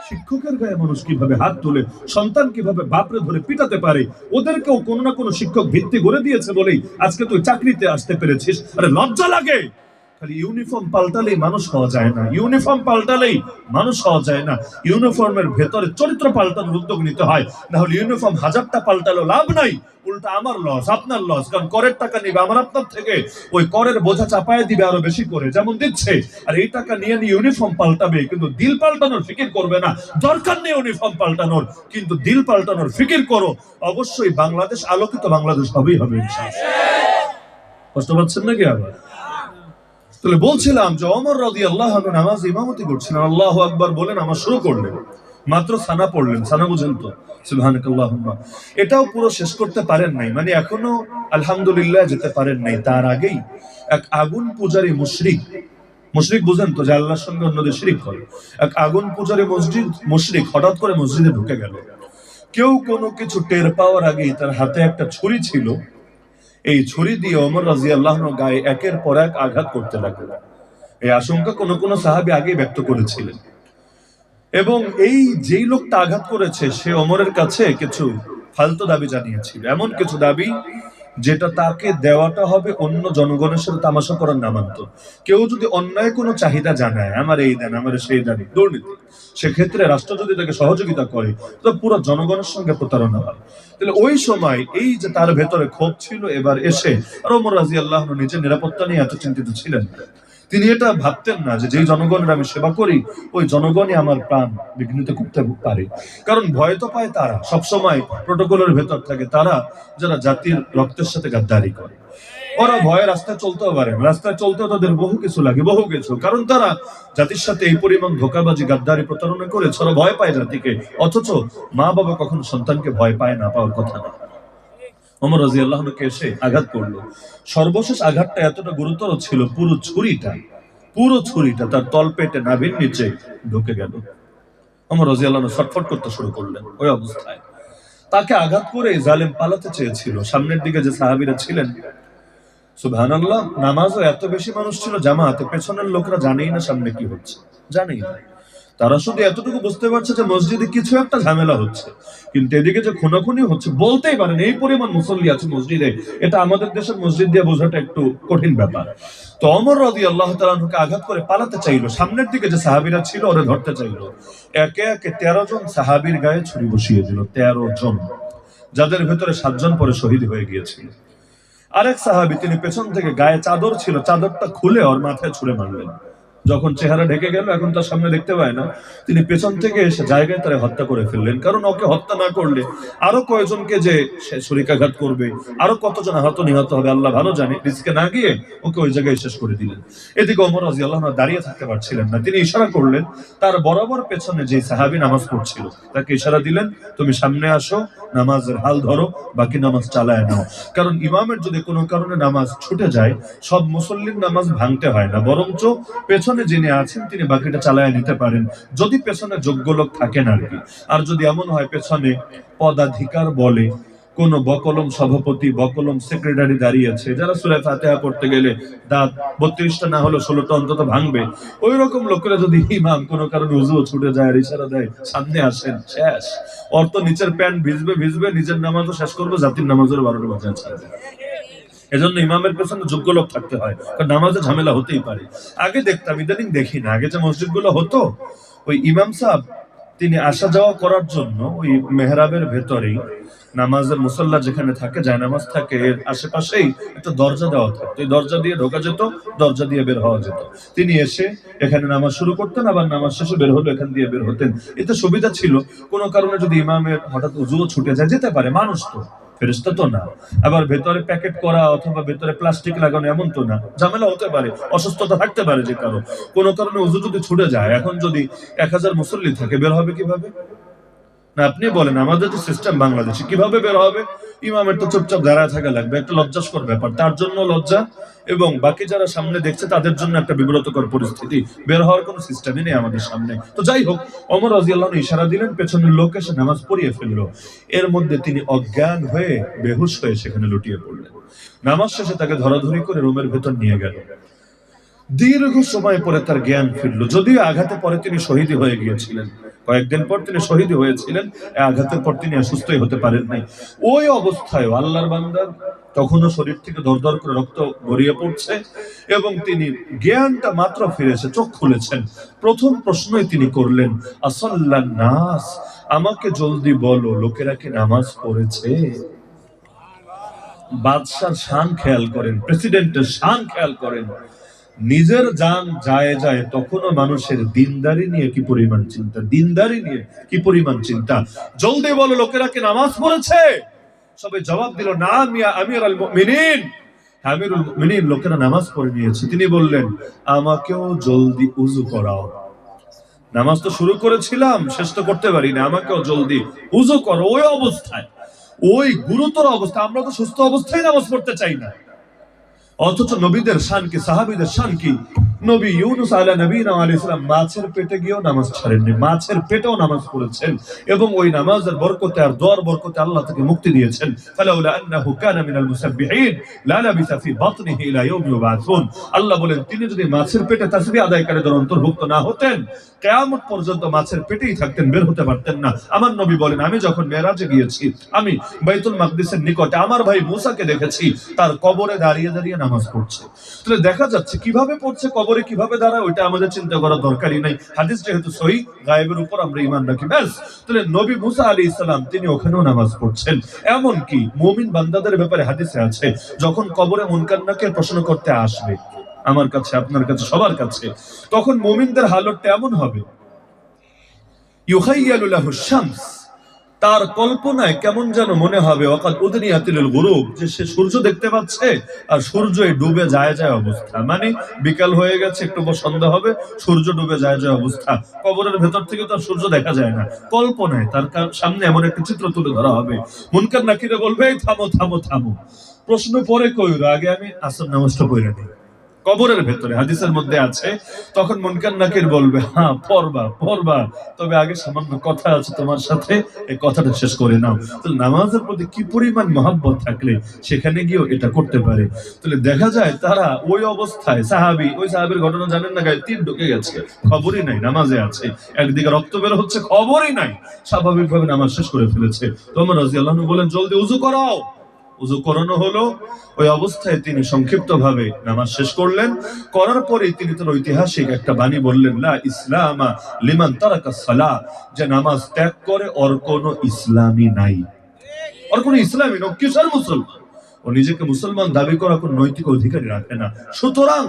[SPEAKER 1] শিক্ষকের গায়ে মানুষ কিভাবে হাত তুলে, সন্তান কিভাবে বাপরে ধরে পিটাতে পারে, ওদেরকেও কোনো না কোনো শিক্ষক ভিত্তি গড়ে দিয়েছে বলেই আজকে তুই চাকরিতে আসতে পেরেছিস। আরে লজ্জা লাগে? খালি ইউনিফর্ম পাল্টালেই মানুষ হওয়া যায় না, ইউনিফর্ম পাল্টালেই মানুষ হওয়া যায় না। ইউনিফর্মের ভেতরে চরিত্র পাল্টানোর উদ্যোগ নিতে হয়, না হলে ইউনিফর্ম হাজারটা পাল্টালেও লাভ নাই, উল্টা আমার লস, আপনার লস। কারণ করের টাকা নিবে আমার আপনার থেকে, ওই করের বোঝা চাপায় দিবে আরো বেশি করে, যেমন দিচ্ছে। আর এই টাকা নিয়ে নিয়ে ইউনিফর্ম পাল্টাবে, কিন্তু দিল পাল্টানোর ফিকির করবে না। দরকার নেই ইউনিফর্ম পাল্টানোর, কিন্তু দিল পাল্টানোর ফিকির করো। অবশ্যই বাংলাদেশ আলোকিত বাংলাদেশ হবেই হবে ইনশাআল্লাহ। কষ্ট পাচ্ছেন নাকি আবার? তাহলে বলছিলাম যে ওমর রাদিয়াল্লাহু আনহু নামাজ ইমামতি করছিলেন, আল্লাহু আকবার বলে নামাজ শুরু করলেন, মাত্র সানা পড়লেন। সানা বুঝেন তো? সুবহানাকাল্লাহুম্মা। এটাও পুরো শেষ করতে পারেন নাই, মানে এখনো আলহামদুলিল্লাহ যেতে পারেন নাই। তার আগেই এক আগুন পূজারী মুশরিক, মুশরিক বুঝেন তো, যে আল্লাহর সঙ্গে অন্যদের শিরিক করে, এক আগুন পূজারী মুশরিক হঠাৎ করে মসজিদে ঢুকে গেল। কেউ কোনো কিছু টের পাওয়ার আগেই তার হাতে একটা ছুরি ছিল। এই ছুরি দিয়ে ওমর রাদিয়াল্লাহু আনহু গায়ে একের পর এক আঘাত করতে লাগলো। এই আশঙ্কা কোন কোন সাহাবী আগেই ব্যক্ত করেছিলেন। এবং এই যেই লোকটা আঘাত করেছে সে ওমরের কাছে কিছু ফালতু দাবি জানিয়েছিল, এমন কিছু দাবি যেটা তাকে দেওয়াটা হবে অন্য জনগণের সাথে তামাশা করার নামান্তর। কেউ যদি অন্যায় কোনো চাহিদা জানায়, আমার এই দেন, আমার সেই দাবি, দুর্নীতি, সেক্ষেত্রে রাষ্ট্র যদি তাকে সহযোগিতা করে, তো পুরো জনগণের সঙ্গে প্রতারণা হয়। তাহলে ওই সময় এই যে তার ভেতরে ক্ষোভ ছিল, এবার এসে আর ওমর রাদিয়াল্লাহু আনহু নিজের নিরাপত্তা নিয়ে এত চিন্তিত ছিলেন না। তিনি এটা ভাবতেন না যে যেই জনগণের আমি সেবা করি, ওই জনগণই আমার প্রাণ বিঘ্নিত করতে পারে। কারণ ভয় তো পায় তারা, সবসময় প্রোটোকলের ভেতর থাকে তারা, যারা জাতির রক্তের সাথে গাদ্দারি করে। ওরা ভয়ে রাস্তায় চলতেও পারে, রাস্তায় চলতেও তাদের বহু কিছু লাগে, বহু কিছু। কারণ তারা জাতির সাথে এই পরিমাণ ধোঁকাবাজি, গাদ্দারি, প্রতারণা করেছে, ওরা ভয় পায় জাতিকে। অথচ মা বাবা কখনো সন্তানকে ভয় পায় না, পাওয়ার কথা না। ওমর রাদিয়াল্লাহু আনহুকে এসে আঘাত করলো। সর্বশেষ আঘাতটা এতটা গুরুতর ছিল, পুরো ছুরিটা তার তলপেটে নাভির নিচে ঢুকে গেল। ওমর রাদিয়াল্লাহু আনহু ছটফট করতে শুরু করলেন। ওই অবস্থায় তাকে আঘাত করে জালেম পালাতে চেয়েছিল। সামনের দিকে যে সাহাবীরা ছিলেন, সুবহানাল্লাহ, নামাজও এত বেশি মানুষ ছিল জামাতে, পেছনের লোকরা জানেই না সামনে কি হচ্ছে, জানেই না। তারা শুধু এতটুকু বুঝতে পারছে যে মসজিদে কিছু একটা ঝামেলা হচ্ছে, কিন্তু এদিকে যে খুনাখুনি হচ্ছে বলতেই পারেন। এই পরিমাণ মুসল্লি আছে মসজিদে, এটা আমাদের দেশের মসজিদ দিয়ে বোঝাটা একটু কঠিন ব্যাপার। তো ওমর রাদিয়াল্লাহু তাআলা আনহুকে আঘাত করে পালাতে চাইলো। সামনের দিকে যে সাহাবীরা ছিল ওরা ধরতে চাইলো। একে একে 13 জন সাহাবীর গায়ে ছুরি বসিয়ে দিল, 13 জন, যাদের ভেতরে 7 জন পরে শহীদ হয়ে গিয়েছিল। আরেক সাহাবী, তিনি পেছন থেকে, গায়ে চাদর ছিল, চাদরটা খুলে ওর মাথায় ছুঁড়ে মারলেন। যখন চেহারা ঢেকে গেল, এখন তার সামনে দেখতে পায় না, তিনি পেছন থেকে এসে জায়গায় তারা হত্যা করে ফেললেন। কারণ ওকে হত্যা না করলে আরো কয়েকজনকে যে সে ছুরিকাঘাত করবে, আরো কতজন আহত নিহত হবে আল্লাহ ভালো জানে, রিস্কে না গিয়ে ওকে ওই জায়গায় শেষ করে দিলেন। এদিকে ওমর রাদিয়াল্লাহু আনহু দাঁড়িয়ে থাকতে পারছিলেন না, তিনি ইশারা করলেন, তার বরাবর পেছনে যে সাহাবী নামাজ পড়ছিল তাকে ইশারা দিলেন, তুমি সামনে আসো, নামাজের হাল ধরো, বাকি নামাজ চালায় নাও। কারণ ইমামের যদি কোনো কারণে নামাজ ছুটে যায়, সব মুসল্লির নামাজ ভাঙতে হয় না, বরঞ্চ পেছনে যিনি আছেন তিনি বাকিটা চালায় নিতে পারেন, যদি পেছনে যোগ্য লোক থাকেন আর কি। আর যদি এমন হয় পেছনে পদাধিকার বলে কোন বকলম সভাপতি, বকলম সেক্রেটারি দাঁড়িয়ে আছে, যারা সূরা ফাতিহা পড়তে গেলে দাঁত 32টা না হলো 16টা অন্তত ভাঙবে, ওই রকম লোকেরা যদি ইমাম কোনো কারণে উযু ছুটে যায় আর ইশারা দেয় সামনে আসেন, শেষ। ওর তো নিচের প্যান্ট ভিজবে ভিজবে, নিজের নামাজও শেষ করবে, জাতির নামাজের 12টা বাজে ছাড়বে। এজন্য ইমামের পেছনে যোগ্য লোক থাকতে হয়, কারণ নামাজে ঝামেলা হতেই পারে। আগে দেখতাম, ইদানিং দেখি না, আগে যে মসজিদগুলো হতো, ওই ইমাম সাহেব তিনি আসা যাওয়া করার জন্য ওই মেহরাবের ভেতরেই নামাজের মুসল্লা যেখানে থাকে, জায়নামাজ থাকে, এর আশেপাশেই একটা দরজা দেওয়া থাকতো, এই দরজা দিয়ে ঢোকা যেত, দরজা দিয়ে বের হওয়া যেত। তিনি এসে এখানে নামাজ শুরু করতেন, আবার নামাজ শেষে বের হলো এখান দিয়ে বের হতেন। এতে সুবিধা ছিল, কোনো কারণে যদি ইমামের হঠাৎ উযুও ছুটে যায়, যেতে পারে, মানুষ তো, ফেরেশতা তো না, আবার ভেতরে প্যাকেট করা অথবা ভেতরে প্লাস্টিক লাগানো এমন তো না, ঝামেলা হতে পারে, অসুস্থতা থাকতে পারে যে কারো, কোনো কারণে উযু যদি ছুটে যায়, এখন যদি 1000 মুসল্লি থাকে, বের হবে কিভাবে? না আপনি বলেন, আমাদের যে সিস্টেম বাংলাদেশে, কিভাবে বের হবে? ইমামের তো চুপচাপ দাঁড়ায় থাকা লাগবে, একটা লজ্জাস্কর ব্যাপার, তার জন্য লজ্জা, এবং বাকি যারা সামনে দেখছে তাদের জন্য একটা বিব্রতকর পরিস্থিতি, বের হওয়ার কোনো সিস্টেমই নেই আমাদের সামনে। তো যাই হোক, ওমর রাদিয়াল্লাহু আনহু ইশারা দিলেন, পেছনের লোক এসে নামাজ পড়িয়ে ফেললো। এর মধ্যে তিনি অজ্ঞান হয়ে, বেহুশ হয়ে সেখানে লুটিয়ে পড়লেন। নামাজ শেষে তাকে ধরাধরি করে রুমের ভেতর নিয়ে গেল। দীর্ঘ সময় পরে তার জ্ঞান ফিরল, যদিও আঘাতে পরে তিনি শহীদ হয়ে গিয়েছিলেন, কয়েকদিন পর তিনি শহীদ হয়েছিলেন, আঘাতের পর তিনি সুস্থই হতে পারেন নাই। ওই অবস্থায় আল্লাহর বান্দার তখনও শরীর থেকে দরদর করে রক্ত গড়িয়ে পড়ছে, এবং তিনি জ্ঞানটা মাত্র ফিরেছে, চোখ খুলেছেন, প্রথম প্রশ্নই তিনি করলেন, আসাল্লান নাস, আমাকে জলদি বলো, লোকেরা কি নামাজ পড়েছে? বাদশার শান খেয়াল করেন, প্রেসিডেন্টের শান খেয়াল করেন, নিজের জান যায় যায় তখনও মানুষের দিনদারি নিয়ে কি পরিমাণ চিন্তা, দিনদারি নিয়ে কি পরিমাণ চিন্তা। জলদি বলো, লোকেরা কি নামাজ পড়েছে? সবাই জবাব দিল, না মিয়া আমিরুল মুমিনিন, আমিরুল মুমিনিন, লোকেরা নামাজ পড়ে নিয়েছে। তিনি বললেন, আমাকেও জলদি উযু করাও, নামাজ তো শুরু করেছিলাম, শেষ তো করতে পারি না, আমাকেও জলদি উযু করো। ওই অবস্থায়, ওই গুরুতর অবস্থা, আমরা তো সুস্থ অবস্থায় নামাজ পড়তে চাই না, অথচ নবীদের শান কি, সাহাবীদের শান কি। নবী ইউনূস আলাইহিস নবীনা আলাইহিস সালাম মাছের পেটে গিয়েও নামাজ ছাড়েননি, মাছের পেটেও নামাজ পড়েছেন, এবং ওই নামাজের বরকতে আর দোয়ার বরকতে আল্লাহ তাকে মুক্তি দিয়েছেন। ফালাউলা আন্নাহু কানা মিনাল মুসাব্বিহিন লা লাবিসা ফি বাতনিহি ইলা ইয়াউমি ইউবাসুন। আল্লাহ বলেন, তিনি যদি মাছের পেটে তাসবিহ আদায়কারীদের অন্তর্ভুক্ত না হতেন, কিয়ামত পর্যন্ত মাছের পেটেই থাকতেন, বের হতে পারতেন না। আমার নবী বলেন, আমি যখন মেরাজে গিয়েছি, আমি বাইতুল মাকদিসের নিকটে আমার ভাই মুসাকে দেখেছি, তার কবরে দাঁড়িয়ে দাঁড়িয়ে নামাজ পড়ছে। তাহলে দেখা যাচ্ছে কিভাবে পড়ছে, কবরে কিভাবে দাঁড়ায়, ওইটা আমাদের চিন্তা করার দরকারই নাই, হাদিস যেহেতু সহিহ, গায়েবের উপর আমরা ঈমান রাখি, ব্যাস। তাহলে নবী মুসা আলাইহিস সালাম তিনি ওখানেও নামাজ পড়ছেন। এমন কি মুমিন বান্দাদের ব্যাপারে হাদিসে আছে, যখন কবরে মুনকার নাকির প্রশ্ন করতে আসবে, আমার কাছে, আপনার কাছে, সবার কাছে, তখন মুমিনদের হালতটা এমন হবে, ইউখাইয়ালু লাহু শামস, তার কল্পনায় কেমন যেন মনে হবে, ওয়াকাদ উদনিয়াতিল গুরুব, যে সে সূর্য দেখতে পাচ্ছে আর সূর্যই ডুবে যায় যায় অবস্থা, মানে বিকাল হয়ে গেছে, একটু পর সন্ধ্যা হবে, সূর্য ডুবে যায় যায় অবস্থা। কবরের ভেতর থেকে তো সূর্য দেখা যায় না, কল্পনায় তার সামনে এমন একটা চিত্র তুলে ধরা হবে। মুনকার নাকিরে বলবে, থামো থামো থামো, প্রশ্ন পরে কইরো, আগে আমি আসর নামাজটা পড়ে নিই। কবরের ভেতরে হাদিসের মধ্যে আছে, তখন মুনকার নাকির বলবে, হ্যাঁ পড়বা পড়বা, তবে আগে সামান্য কথা আছে তোমার সাথে, এই কথাটা শেষ করে নাও। তাহলে নামাজের প্রতি কি পরিমাণ মহব্বত থাকলে সেখানে গিয়েও এটা করতে পারে। তাহলে দেখা যায় তারা ওই অবস্থায়, সাহাবী, ওই সাহাবীর ঘটনা জানেন না, গায়ে তীর ঢুকে গেছে, খবরই নাই, নামাজে আছে, একদিকে রক্ত বের হচ্ছে, খবরই নাই, স্বাভাবিকভাবে নামাজ শেষ করে ফেলেছে। তো ওমর রাদিয়াল্লাহু আনহু বলেন, জলদি উযু করাও। উযু করানো হলো, ওই অবস্থায় তিনি সংক্ষিপ্তভাবে নামাজ শেষ করলেন। করার পরে তিনি তার ঐতিহাসিক একটা বাণী বললেন, লা ইসলামা লিমান তারাকা সালাহ, যে নামাজ ত্যাগ করে ওর কোনো ইসলামই নাই, ওর কোনো ইসলামই নয়, কিসের মুসলমান? ও নিজেকে মুসলমান দাবি করার কোনো নৈতিক অধিকারই রাখে না। সুতরাং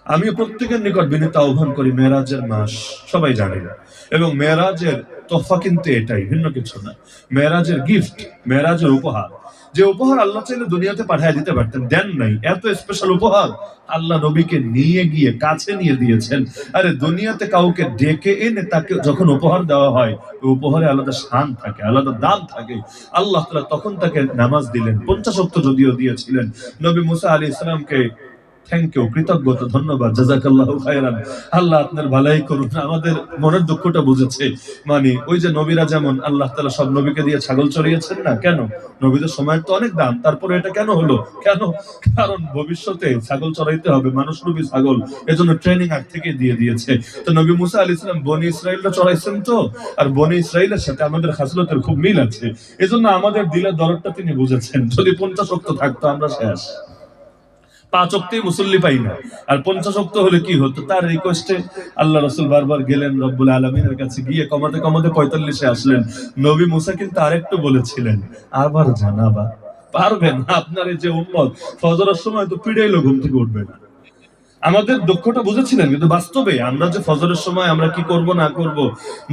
[SPEAKER 1] আমি প্রত্যেকের নিকট বিনীত আহ্বান করি, মেরাজের মাস সবাই জানে না, এবং মেরাজের তোহফা কিন্তু এটাই, ভিন্ন কিছু না। মেরাজের গিফট, মেরাজের উপহার, যে উপহার আল্লাহ চাইলে দুনিয়াতে পাঠিয়ে দিতে পারতেন, দেন নাই। এত স্পেশাল উপহার আল্লাহ নবীকে নিয়ে গিয়ে কাছে নিয়ে দিয়েছেন। আরে দুনিয়াতে কাউকে ডেকে এনে তাকে যখন উপহার দেওয়া হয়, ওই উপহারে আলাদা শান থাকে, আলাদা দাম থাকে। আল্লাহ তাআলা তখন তাকে নামাজ দিলেন, 50 ওয়াক্ত যদিও দিয়েছিলেন। নবী মুসা আলাইহিস সালামকে থ্যাংক ইউ, কৃতজ্ঞতা, ধন্যবাদ, জাযাকাল্লাহু খায়রান, আল্লাহ আপনার ভালাই করুন। আমাদের মনের দুঃখটা বুঝেছে। মানে ওই যে নবীরা যেমন আল্লাহ তাআলা সব নবীকে দিয়ে ছাগল চড়িয়েছেন না, কেন? নবীদের সময়ের তো অনেক দাম, তারপরে এটা কেন হলো? কেন? কারণ ভবিষ্যতে ছাগল চড়াইতে হবে, মানুষ রূপী ছাগল, এজন্য ট্রেনিং আগ থেকে দিয়ে দিয়েছে। তো নবী মুসা আলাইহিস সালাম বনি ইসরাইলরা চড়াইছেন তো, আর বনি ইসরাইলের সাথে আমাদের খাসলতের খুব মিল আছে, এজন্য আমাদের দিলের দরদটা তিনি বুঝেছেন। যদি 50 ওয়াক্ত থাকতো আমরা শেষ, 5 ওয়াক্তেই মুসল্লি পাই না, আর 50 ওয়াক্ত হলে কি হতো? তার রিকোয়েস্টে আল্লাহ রাসূল বারবার গেলেন রব্বুল আলামিনের কাছে, গিয়ে কমাতে কমাতে 45-এ আসলেন। নবী মুসা কিন্তু আরেকটু বলেছিলেন, আবার জানাবা পারবেন না, আপনার এই যে উম্মত ফজরের সময় তো পিড়াইলো ঘুম থেকে উঠবে না। আমাদের দুঃখটা বুঝেছিলেন, কিন্তু বাস্তবে আমরা যে ফজরের সময় আমরা কি করব না করব,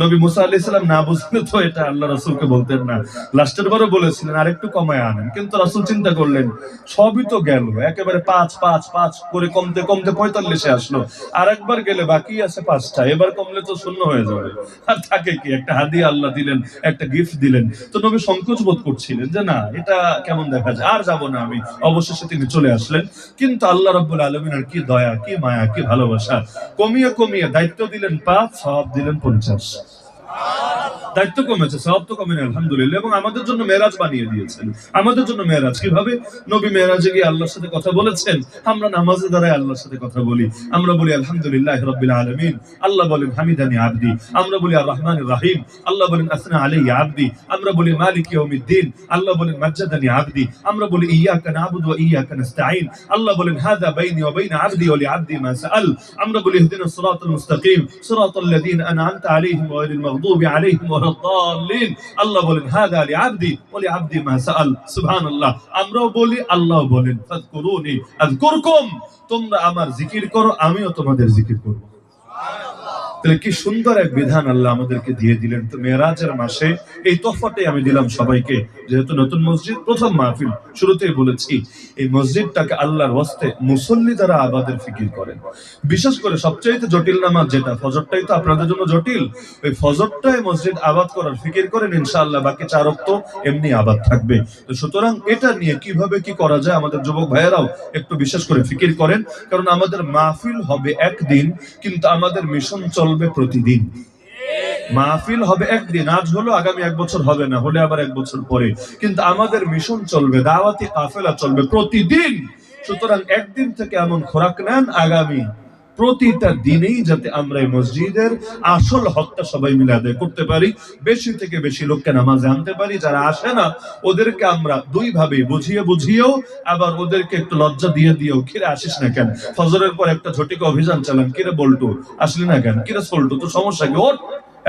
[SPEAKER 1] নবী মুসা আলাইহিস সালাম না বুঝলে তো এটা আল্লাহ রাসূলকে বলতেন না। লাস্টের বারও বলেছিলেন আরেকটু কমায় আনেন, কিন্তু রাসূল চিন্তা করলেন সবই তো গেল, একেবারে 5 করে কমতে কমতে 45-এ আসলো, আর একবার গেলে বাকি আছে 5টা, এবার কমলে তো শূন্য হয়ে যাবে। আর থাকে কি, একটা হাদিয়া আল্লাহ দিলেন, একটা গিফট দিলেন। তো নবী সংকোচ বোধ করছিলেন যে না, এটা কেমন দেখা যায়, আর যাব না আমি। অবশেষে তিনি চলে আসলেন। কিন্তু আল্লাহ রাব্বুল আলামিনের কি দয়া, কি মায়া, কি ভালোবাসা, কমিয়ে কমিয়ে দায়িত্ব দিলেন 5, সওয়াব দিলেন 50। দায়িত্ব কমেছে, সওয়াব তো কমেনি, আলহামদুলিল্লাহ। এবং আমাদের জন্য মেরাজ বানিয়ে দিয়েছেন। আমাদের জন্য মেরাজ কিভাবে? নবী মেরাজে গিয়ে আল্লাহর সাথে কথা বলেছেন। আমরা নামাজে দাঁড়ায় আল্লাহর সাথে কথা বলি, আমরা বলি আলহামদুলিল্লাহি রাব্বিল আলামিন, আল্লাহ বলেন হামিদানি আবদি, আমরা বলি আর রহমানির রহিম, আল্লাহ বলেন আসনা আলাইয়া আবদি, আমরা বলি মালিক ইয়াউমিদ্দিন, আল্লাহ বলেন মাজ্জাদানি আবদি, আমরা বলি ইয়াকা নাবুদু ওয়া ইয়াকা নাস্তাঈন, আল্লাহ বলেন হাযা বাইনি ওয়া বাইনা আবদি ওয়া লিআবদি মা সাআল, আমরা বলি ইহদিনাস সিরাতাল মুস্তাকিম সিরাতাল লাযীনা আন'আমতা আলাইহিম গায়রিল মাগদুবি আলাইহিম ওয়া লাদ-দাল্লিন, আল্লাহ বলেন হাযা লিআবদি ওয়া লিআবদি মা সাআল। সুবহানাল্লাহ। আমরাও বলি, আল্লাহ বলেন ফাযকুরুনি আযকুরকুম, তোমরা আমার জিকির করো, আমিও তোমাদের জিকির করব। তাহলে কি সুন্দর এক বিধান আল্লাহ আমাদেরকে দিয়ে দিলেন। তো মেরাজের মাসে এই তোহফাটাই আমি দিলাম সবাইকে। যেহেতু নতুন মসজিদ, প্রথম মাহফিল, শুরুতেই বলেছি এই মসজিদটাকে আল্লাহর ওয়াস্তে মুসল্লি দ্বারা আবাদের ফিকির করেন। বিশেষ করে সবচাইতে জটিল নামাজ যেটা ফজরটাই তো আপনাদের জন্য জটিল, ওই ফজরটাই মসজিদ আবাদ করার ফিকির করেন, ইনশাআল্লাহ বাকি 4 ওয়াক্ত এমনি আবাদ থাকবে। তো সুতরাং এটা নিয়ে কিভাবে কি করা যায় আমাদের যুবক ভাইয়েরাও একটু বিশেষ করে ফিকির করেন। কারণ আমাদের মাহফিল হবে একদিন, কিন্তু আমাদের মিশন চলবে প্রতিদিন। মাহফিল হবে একদিন, আজ হলো, আগামী 1 বছর হবে না, হলে আবার 1 বছর পরে, কিন্তু আমাদের মিশন চলবে, দাওয়াতি কাফেলা চলবে প্রতিদিন। সুতরাং একদিন থেকে এমন খোরাক নেন আগামী প্রতিটা দিনেই যাতে আমরা এই মসজিদের আসল হকটা সবাই মিলে আদায় করতে পারি, বেশি থেকে বেশি লোককে নামাজে আনতে পারি। যারা আসে না ওদেরকে আমরা দুই ভাবে বুঝিয়ে বুঝিয়েও, আবার ওদেরকে একটু লজ্জা দিয়ে দিয়েও, কিরে আসিস না কেন, ফজরের পর একটা ঝটিকা অভিযান চালান, কিরে বল্টু আসলি না কেন, কিরে সল্টু তো সমস্যা কি, ওর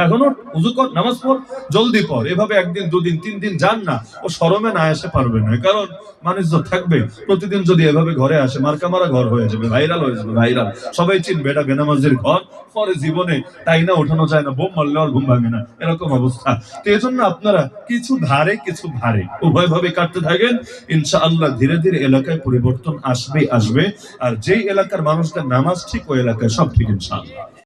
[SPEAKER 1] এখনো উযু কর, নামাজ পড়, জলদি পড়। এভাবে 1 দিন 2 দিন 3 দিন যান না, ও শরমে না এসে পারবে না, কারণ মানুষ থাকবে। প্রতিদিন যদি এভাবে ঘরে আসে, মার্কা মারা ঘর হয়ে যাবে, ভাইরাল হয়ে যাবে, ভাইরাল, সবাই চিনবে এটা বেনামাজির ঘর। পরে জীবনে তাই না ওঠানো যায় না, বোম মারলে আর ঘুম ভাঙে না, এরকম অবস্থা। তো এই জন্য আপনারা কিছু ধারে কিছু ভারে উভয় ভাবে কাটতে থাকেন, ইনশাআল্লাহ ধীরে ধীরে এলাকায় পরিবর্তন আসবে। আর যেই এলাকার মানুষদের নামাজ ঠিক, ওই এলাকায় সব ঠিক ইনশাআল্লাহ।